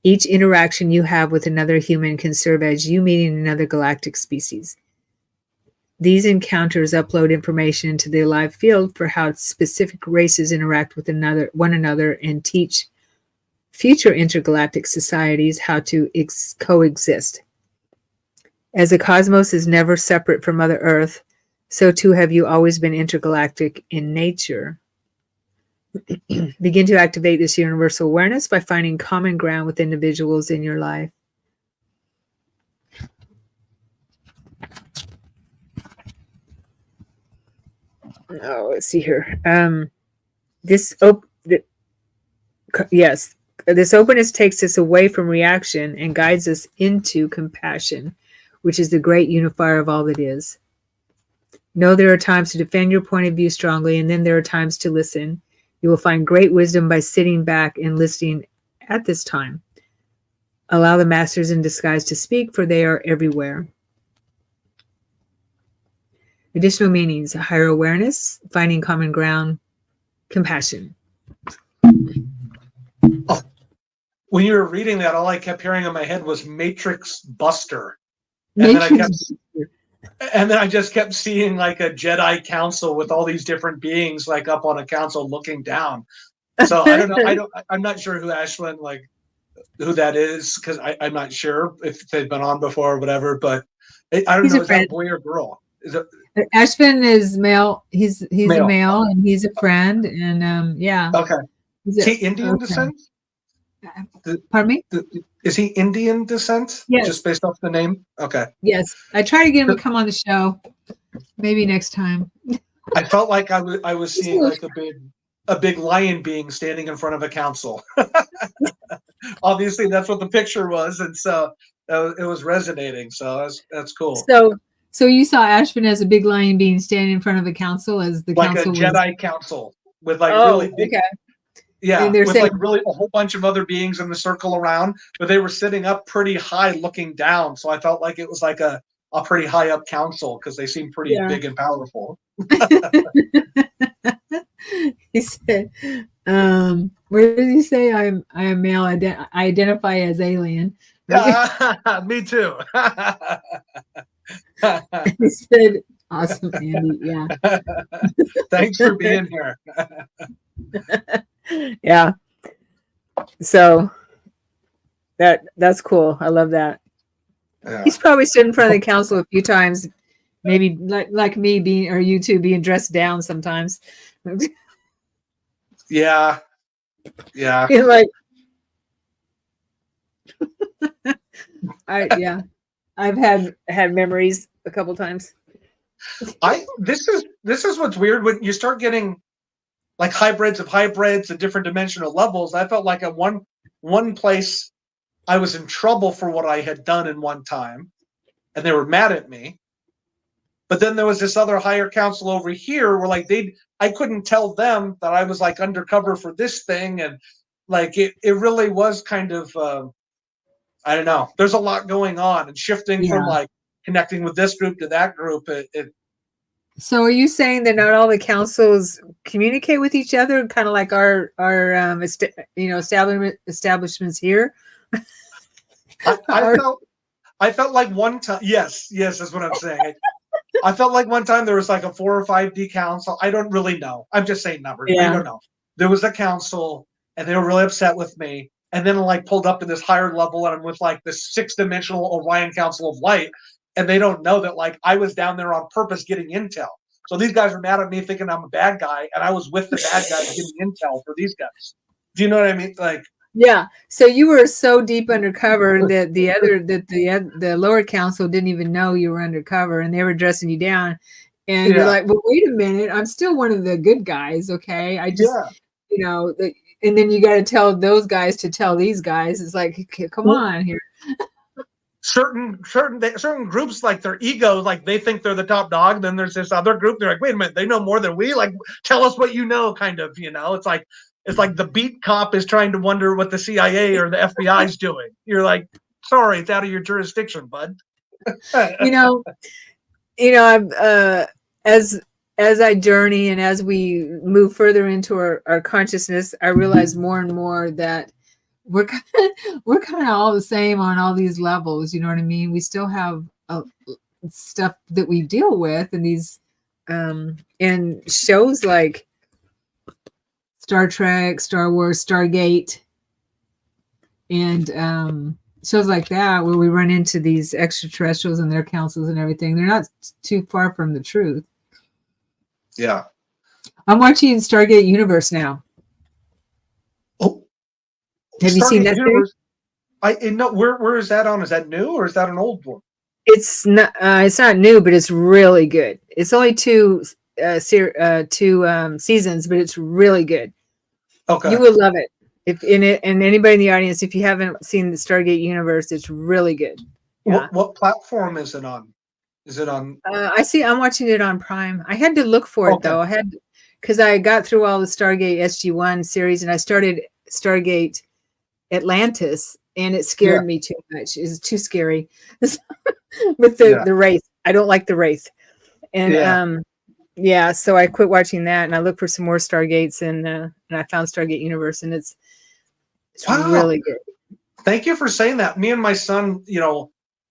Each interaction you have with another human can serve as you meeting another galactic species. These encounters upload information into the alive field for how specific races interact with one another and teach future intergalactic societies how to coexist. As the cosmos is never separate from Mother Earth, so too have you always been intergalactic in nature. Begin to activate this universal awareness by finding common ground with individuals in your life. Oh, let's see here. This openness takes us away from reaction and guides us into compassion, which is the great unifier of all that is. Know there are times to defend your point of view strongly, and then there are times to listen. You will find great wisdom by sitting back and listening at this time. Allow the masters in disguise to speak, for they are everywhere. Additional meanings: higher awareness, finding common ground, compassion. Oh, when you were reading that, all I kept hearing in my head was Matrix Buster. And then I just kept seeing like a Jedi council with all these different beings like up on a council looking down. So I don't know. I'm not sure who Ashlyn, like who that is, because I'm not sure if they've been on before or whatever, but I don't know. Is that a boy or girl? Is it? Ashvin is male. He's male. A male, and he's a friend. And yeah. Okay. Is he Indian descent? Pardon me? Is he Indian descent? Yes. Just based off the name? Okay. Yes. I try to get him to come on the show. Maybe next time. I felt like I was seeing like a big lion being standing in front of a council. Obviously, that's what the picture was, and so it was resonating. So that's cool. So you saw Ashvin as a big lion being standing in front of a council as the like council a Jedi council with like really big. Okay. Yeah, with like really a whole bunch of other beings in the circle around, but they were sitting up pretty high looking down. So I felt like it was like a pretty high up council because they seemed pretty big and powerful. He said, where did he say I am male, I identify as alien? Me too. He said, awesome, Andy. Yeah. Thanks for being here. Yeah. So That's cool. I love that. Yeah. He's probably stood in front of the council a few times, maybe like me being, or you two being dressed down sometimes. Yeah. Yeah. You're like, I've had memories a couple times. This is what's weird when you start getting like hybrids of hybrids at different dimensional levels. I felt like at one place I was in trouble for what I had done in one time, and they were mad at me. But then there was this other higher council over here where like I couldn't tell them that I was like undercover for this thing, and like it really was kind of I don't know. There's a lot going on and shifting from like connecting with this group to that group. So are you saying that not all the councils communicate with each other, kind of like our establishments here? I felt like one time. Yes, that's what I'm saying. I felt like one time there was like a 4 or 5D council. I don't really know. I'm just saying numbers. Yeah. I don't know. There was a council, and they were really upset with me. And then I like pulled up to this higher level, and I'm with like this 6-dimensional Orion Council of Light, and they don't know that like I was down there on purpose getting intel. So these guys are mad at me thinking I'm a bad guy, and I was with the bad guys getting intel for these guys. Do you know what I mean? Like, yeah. So you were so deep undercover that the lower council didn't even know you were undercover, and they were dressing you down. And you're like, well, wait a minute, I'm still one of the good guys, okay? I just, and then you got to tell those guys to tell these guys. It's like, okay, come on here. Certain groups, like their ego, like they think they're the top dog. Then there's this other group. They're like, wait a minute, they know more than we. Like, tell us what you know, kind of. It's like the beat cop is trying to wonder what the CIA or the FBI is doing. You're like, sorry, it's out of your jurisdiction, bud. As I journey and as we move further into our consciousness, I realize more and more that we're kind of all the same on all these levels. You know what I mean? We still have stuff that we deal with, and these and shows like Star Trek, Star Wars, Stargate, and shows like that where we run into these extraterrestrials and their councils and everything. They're not too far from the truth. Yeah. I'm watching Stargate Universe now. Oh. Have you seen that Universe? Where is that on? Is that new or is that an old one? It's not new, but it's really good. It's only two seasons, but it's really good. Okay. You will love it. And anybody in the audience, if you haven't seen the Stargate Universe, it's really good. Yeah. What platform is it on? Is it on? I'm watching it on Prime. I had to look for it though. Because I got through all the Stargate SG-1 series, and I started Stargate Atlantis, and it scared me too much. It's too scary with the Wraith. I don't like the Wraith, and so I quit watching that, and I looked for some more Stargates, and I found Stargate Universe, and it's really good. Thank you for saying that. Me and my son,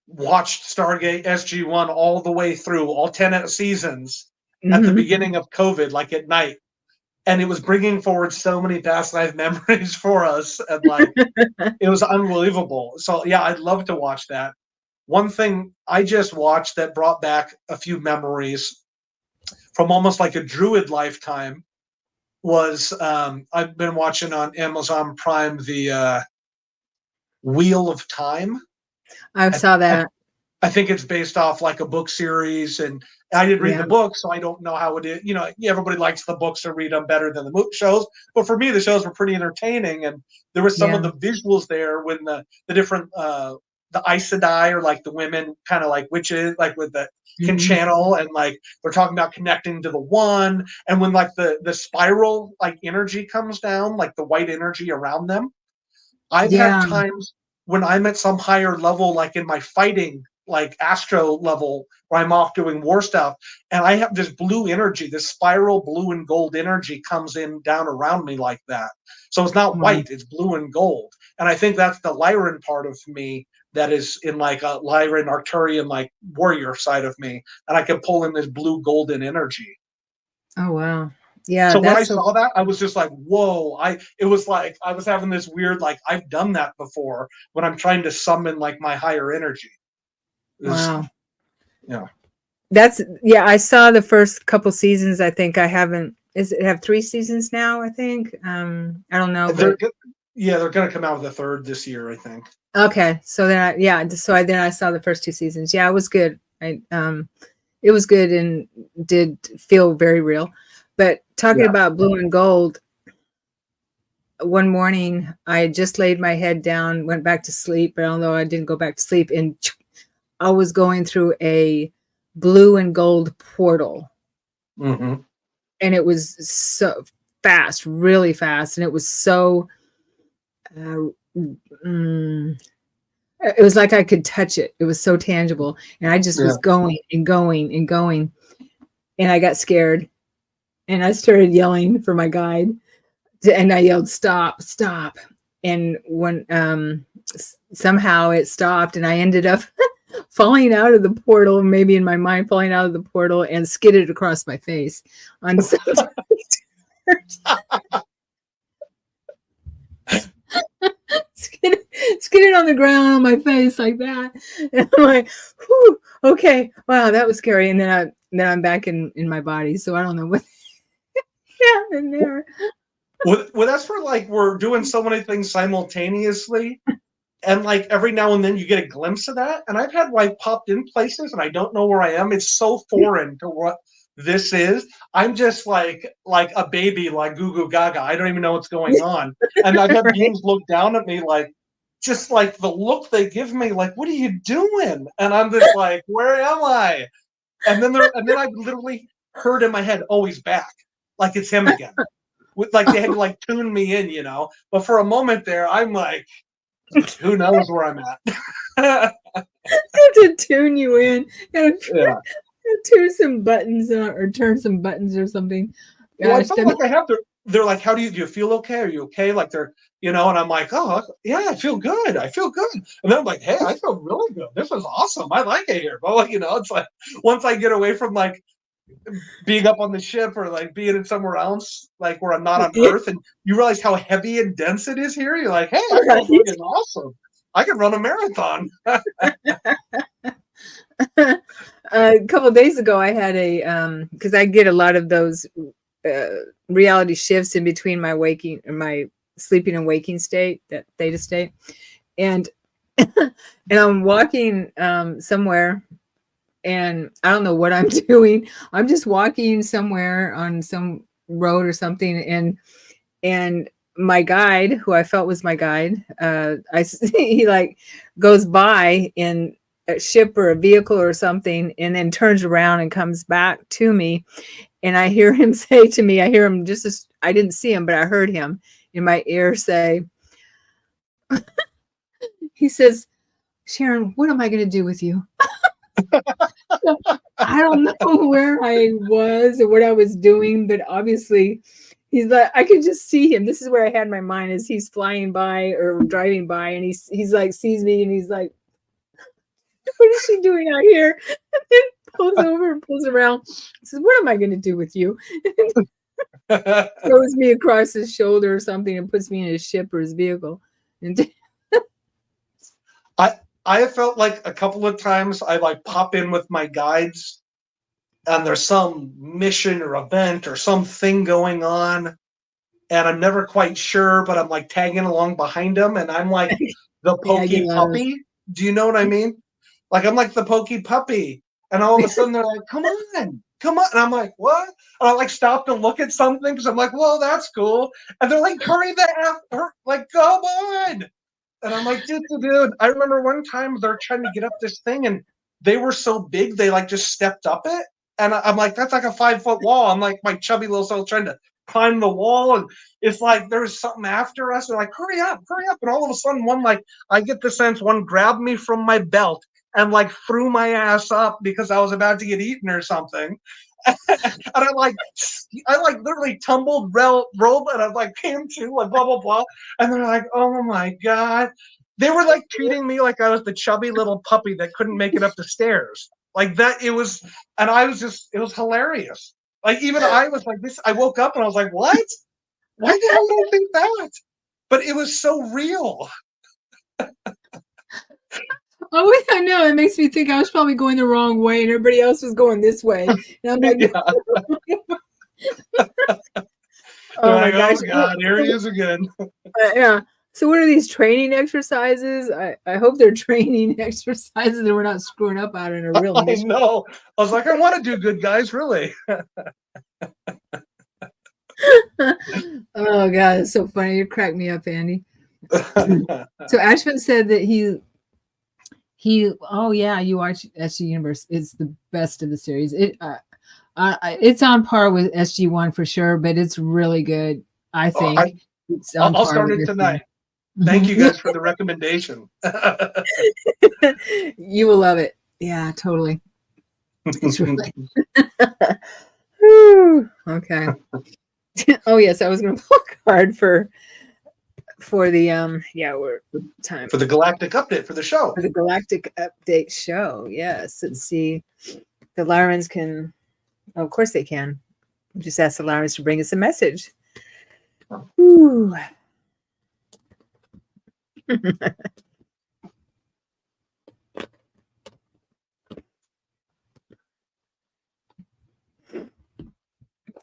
watched Stargate SG-1 all the way through, all 10 seasons at the beginning of COVID, like at night. And it was bringing forward so many past life memories for us. And like, it was unbelievable. So yeah, I'd love to watch that. One thing I just watched that brought back a few memories from almost like a druid lifetime was, I've been watching on Amazon Prime, the Wheel of Time. I saw that. I think it's based off like a book series, and I didn't read the book, so I don't know how it is. Everybody likes the books or read them better than the shows. But for me, the shows were pretty entertaining, and there was some of the visuals there when the different the Aes Sedai, or like the women, kind of like witches, like with the can channel, and like they're talking about connecting to the one, and when like the spiral like energy comes down, like the white energy around them. I've had times when I'm at some higher level, like in my fighting, like astro level, where I'm off doing war stuff, and I have this blue energy, this spiral blue and gold energy comes in down around me like that. So it's not white, it's blue and gold. And I think that's the Lyran part of me that is in like a Lyran, Arcturian, like warrior side of me. And I can pull in this blue golden energy. Oh, wow. Yeah, So when I that's so saw that, I was just like, whoa. It was like I was having this weird, like, I've done that before when I'm trying to summon like my higher energy. wow. Yeah. That's yeah, I saw the first couple seasons. I think I haven't is it have 3 seasons now, I think. I don't know, They're but go- yeah, they're gonna come out with a third this year, I think. okay. So then then I saw the first 2 seasons. Yeah, it was good. It was good and did feel very real. But talking Yeah. about blue and gold, one morning I had just laid my head down, went back to sleep, but although I didn't go back to sleep, and I was going through a blue and gold portal. Mm-hmm. And it was so fast, really fast. And it was so, uh, mm, it was like I could touch it. It was so tangible. And I just Yeah. was going and going and going. And I got scared and I started yelling for my guide. And I yelled, stop, stop. And when somehow it stopped and I ended up falling out of the portal, maybe in my mind, falling out of the portal and skidded across my face on some skidded on the ground on my face like that. And I'm like, whew, okay, wow, that was scary. And then I'm back in my body. So I don't know what happened there. Well, that's for like we're doing so many things simultaneously, and like every now and then you get a glimpse of that. And I've had like popped in places, and I don't know where I am. It's so foreign to what this is. I'm just like a baby, like goo goo gaga. I don't even know what's going on. And I've had Right? beings look down at me like, just like the look they give me, like, what are you doing? And I'm just like, where am I? And then I literally heard in my head, oh, he's back, like it's him again. With like they had to like tune me in, you know. But for a moment there, I'm like, who knows where I'm at? To tune you in and Yeah. turn some buttons or turn some buttons or something. Well, I Gosh, felt like I have to. They're like, how do you feel? Okay? Are you okay? Like they're, you know, and I'm like, oh yeah, I feel good. I feel good. And then I'm like, hey, I feel really good. This is awesome. I like it here. But like, you know, it's like once I get away from like being up on the ship or like being in somewhere else, like where I'm not on Earth, and you realize how heavy and dense it is here. You're like, hey, I feel right? fucking awesome. I can run a marathon. A couple of days ago, I had a because I get a lot of those reality shifts in between my waking, my sleeping and waking state, that theta state, and and I'm walking somewhere, and I don't know what I'm doing. I'm just walking somewhere on some road or something, and my guide, who I felt was my guide, he like goes by in a ship or a vehicle or something, and then turns around and comes back to me, and I hear him say to me, I hear him just as I didn't see him, but I heard him in my ear say, he says, Sharon, what am I going to do with you? So, I don't know where I was or what I was doing, but obviously he's like, I could just see him. This is where I had my mind as he's flying by or driving by, and he's like sees me and he's like, what is she doing out here? And then pulls over and pulls around. Says, what am I going to do with you? Throws me across his shoulder or something and puts me in his ship or his vehicle. And I have felt like a couple of times I like pop in with my guides and there's some mission or event or something going on and I'm never quite sure, but I'm like tagging along behind them and I'm like the yeah, I get a pokey lot of those. puppy. Do you know what I mean? Like I'm like the pokey puppy. And all of a sudden they're like, come on, come on. And I'm like, what? And I like stop to look at something because I'm like, whoa, that's cool. And they're like, hurry the F, like, come on. And I'm like, dude. I remember one time they're trying to get up this thing and they were so big, they like just stepped up it. And I'm like, that's like a 5-foot wall. I'm like, my chubby little self trying to climb the wall. And it's like, there's something after us. They're like, hurry up. And all of a sudden, one, like, I get the sense one grabbed me from my belt and like threw my ass up because I was about to get eaten or something. And I like literally tumbled, rolled, and I like came to like blah blah blah. And they're like, oh my god, they were like treating me like I was the chubby little puppy that couldn't make it up the stairs, like that. It was, and I was just, it was hilarious. Like even I was like this. I woke up and I was like, what? Why the hell did I think that? But it was so real. Oh, I know. It makes me think I was probably going the wrong way and everybody else was going this way. And I'm like, Yeah. oh my Like, gosh. oh God, here he is again. Yeah. So what are these training exercises? I hope they're training exercises and we're not screwing up out in a real I mission. know. I was like, I want to do good, guys. Really. Oh God, it's so funny. You cracked me up, Andy. So Ashvin said that he oh yeah, you watch SG Universe. It's the best of the series. It's on par with SG1 for sure, but it's really good. I think it's on I'll par start with it tonight. SG1. Thank you guys for the recommendation. You will love it. Yeah, totally. It's really Whew. Okay. Oh yes, I was going to pull a card for the we're time For the Galactic update for the show. for the Galactic Update show. Yes, let's see. The Lyrans can. Oh, of course they can. We'll just ask the Lyrans to bring us a message. Ooh.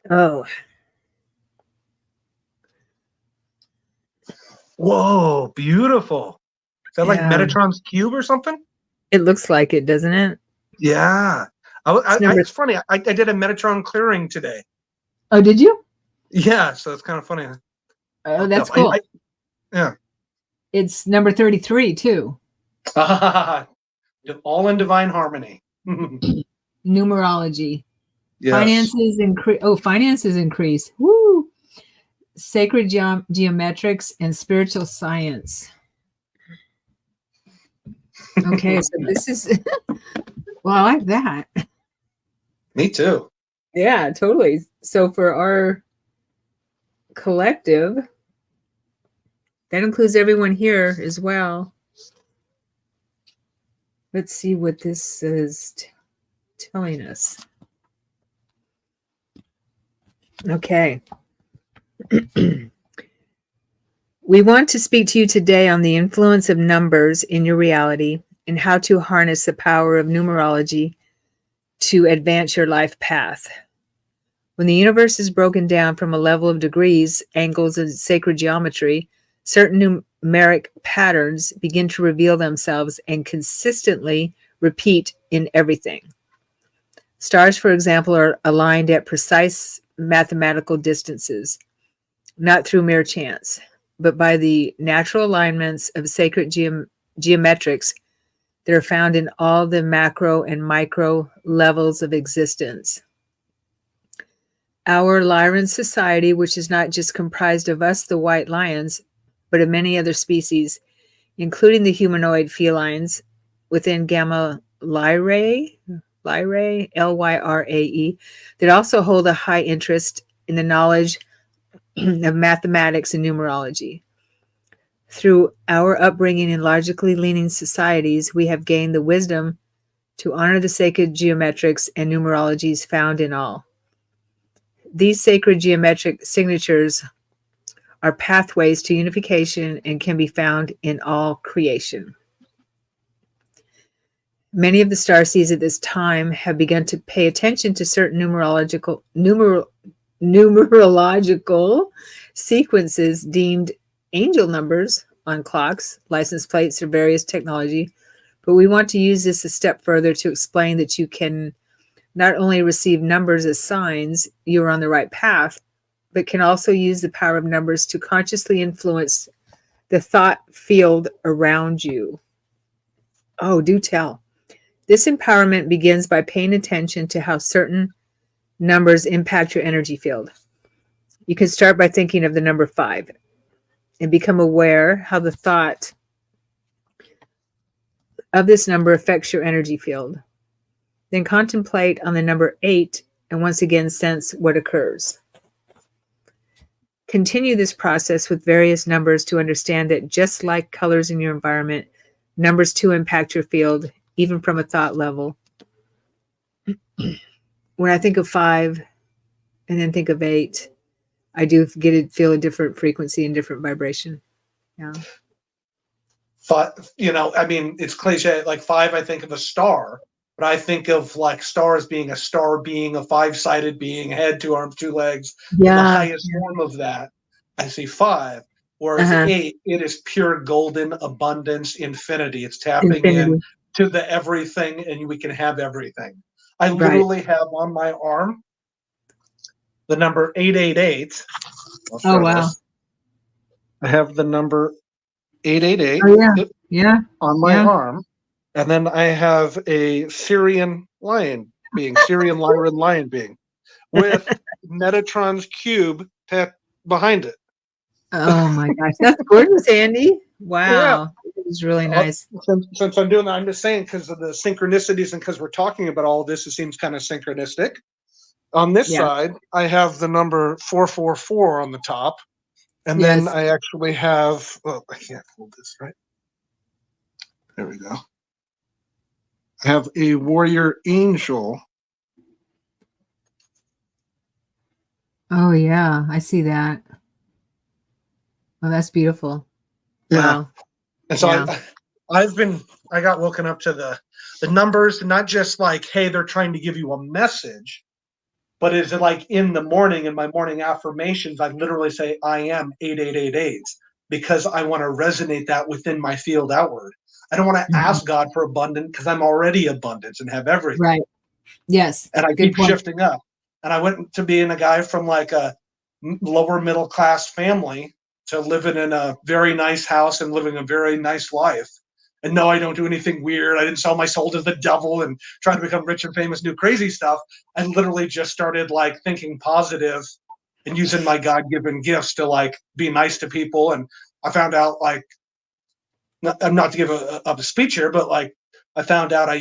Oh, Whoa, beautiful. Is that like yeah. Metatron's cube or something? It looks like it, doesn't it? Yeah. It's funny. I did a Metatron clearing today. Oh, did you? Yeah, so it's kind of funny. Oh, that's cool. Yeah. It's number 33 too. All in divine harmony. Numerology. Yes. Finances increase. Oh, finances increase. Woo! Sacred geometrics and spiritual science. Okay, so this is well, I like that. Me too. Yeah, totally. So for our collective, that includes everyone here as well. Let's see what this is telling us. Okay. We want to speak to you today on the influence of numbers in your reality and how to harness the power of numerology to advance your life path. When the universe is broken down from a level of degrees, angles, and sacred geometry, certain numeric patterns begin to reveal themselves and consistently repeat in everything. Stars, for example, are aligned at precise mathematical distances, not through mere chance, but by the natural alignments of sacred geometrics that are found in all the macro and micro levels of existence. Our Lyran society, which is not just comprised of us, the white lions, but of many other species, including the humanoid felines within Gamma Lyrae, Lyrae, that also hold a high interest in the knowledge of mathematics and numerology. Through our upbringing in logically leaning societies, we have gained the wisdom to honor the sacred geometrics and numerologies found in all. These sacred geometric signatures are pathways to unification and can be found in all creation. Many of the starseeds at this time have begun to pay attention to certain numerological sequences deemed angel numbers on clocks, license plates, or various technology. But we want to use this a step further to explain that you can not only receive numbers as signs you are on the right path, but can also use the power of numbers to consciously influence the thought field around you. Oh, do tell. This empowerment begins by paying attention to how certain numbers impact your energy field. You can start by thinking of the number 5 and become aware how the thought of this number affects your energy field. Then contemplate on the number 8 and once again sense what occurs. Continue this process with various numbers to understand that just like colors in your environment, numbers too impact your field, even from a thought level. When I think of 5, and then think of 8, I do feel a different frequency and different vibration. Yeah. 5, I mean, it's cliche. Like 5, I think of a star, but I think of like star as being a star being, a 5-sided being, head, 2 arms, 2 legs. Yeah. The highest form of that, I see 5. Whereas 8, it is pure golden abundance, infinity. It's tapping in to the everything, and we can have everything. I literally have on my arm the number 888. Oh, wow. I have the number 888 on my arm. And then I have a Syrian lion being with Metatron's cube behind it. Oh my gosh, that's gorgeous, Andy. Wow. It was really nice. Since I'm doing that, I'm just saying, because of the synchronicities and because we're talking about all this, it seems kind of synchronistic. On this side, I have the number 444 on the top. And then I actually have, I can't hold this, right? There we go. I have a warrior angel. Oh, yeah, I see that. Oh, that's beautiful. Yeah. Wow. And so I got woken up to the numbers, not just like, hey, they're trying to give you a message, but is it like in the morning, in my morning affirmations, I literally say, I am 8888, because I want to resonate that within my field outward. I don't want to ask God for abundance because I'm already abundance and have everything. Right. Yes. And I keep shifting up. And I went to being a guy from like a lower middle class family to living in a very nice house and living a very nice life. And no, I don't do anything weird. I didn't sell my soul to the devil and try to become rich and famous, do crazy stuff. I literally just started like thinking positive and using my God-given gifts to like be nice to people. And I found out, like, I'm not to give a speech here, but like I found out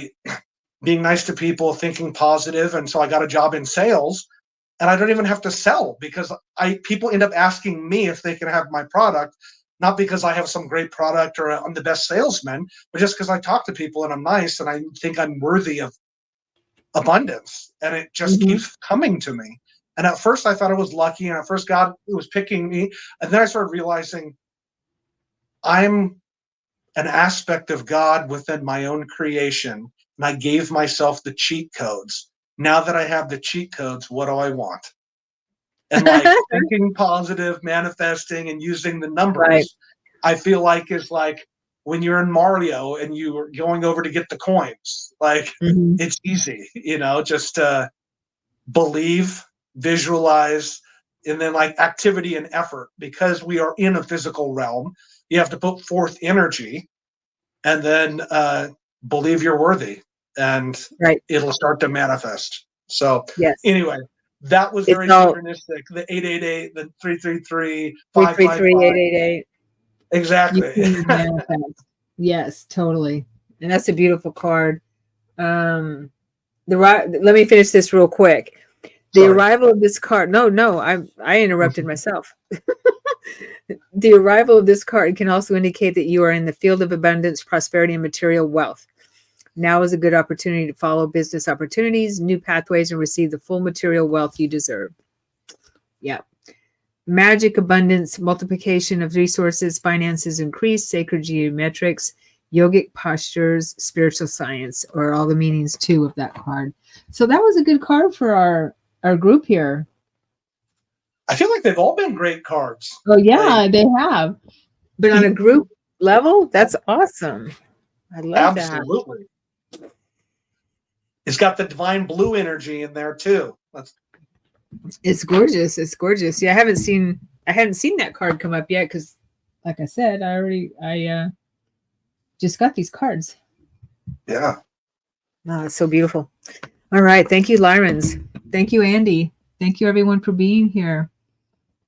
being nice to people, thinking positive, and so I got a job in sales. And I don't even have to sell, because people end up asking me if they can have my product, not because I have some great product or I'm the best salesman, but just because I talk to people and I'm nice and I think I'm worthy of abundance. And it just keeps coming to me. And at first I thought I was lucky, and at first God was picking me. And then I started realizing I'm an aspect of God within my own creation. And I gave myself the cheat codes. Now that I have the cheat codes, what do I want? And like thinking positive, manifesting, and using the numbers, I feel like is like when you're in Mario and you're going over to get the coins. Like it's easy, just believe, visualize, and then like activity and effort. Because we are in a physical realm, you have to put forth energy, and then believe you're worthy. And it'll start to manifest. So anyway, that was very synchronistic. The 888, the 333, 555. 888. Exactly. Yes, totally. And that's a beautiful card. Let me finish this real quick. The arrival of this card. No, I interrupted myself. The arrival of this card can also indicate that you are in the field of abundance, prosperity, and material wealth. Now is a good opportunity to follow business opportunities, new pathways, and receive the full material wealth you deserve. Yeah. Magic, abundance, multiplication of resources, finances increase, sacred geometrics, yogic postures, spiritual science, or all the meanings too of that card. So that was a good card for our group here. I feel like they've all been great cards. Oh yeah, they have. But on a group level, that's awesome. I love that. Absolutely. It's got the divine blue energy in there too. It's gorgeous. It's gorgeous. Yeah, I haven't seen that card come up yet, because like I said, I just got these cards. Yeah. Oh, it's so beautiful. All right. Thank you, Lyrans. Thank you, Andy. Thank you, everyone, for being here.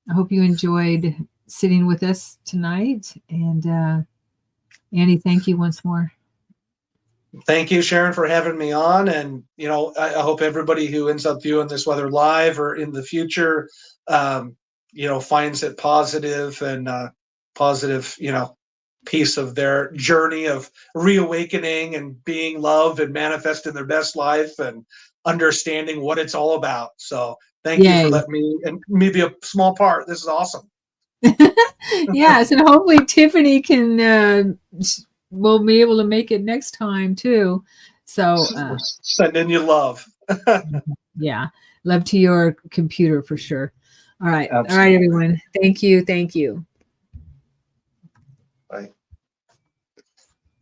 I hope you enjoyed sitting with us tonight. And Andy, thank you once more. Thank you, Sharon, for having me on. And, I hope everybody who ends up viewing this, whether live or in the future, finds it positive and positive, piece of their journey of reawakening and being loved and manifesting their best life and understanding what it's all about. So Thank you for Yay. letting me be a small part. This is awesome. Yes, and hopefully Tiffany will be able to make it next time too. So Sending you love. yeah, love to your computer for sure. All right. Absolutely. All right, everyone. Thank you. Thank you. Bye.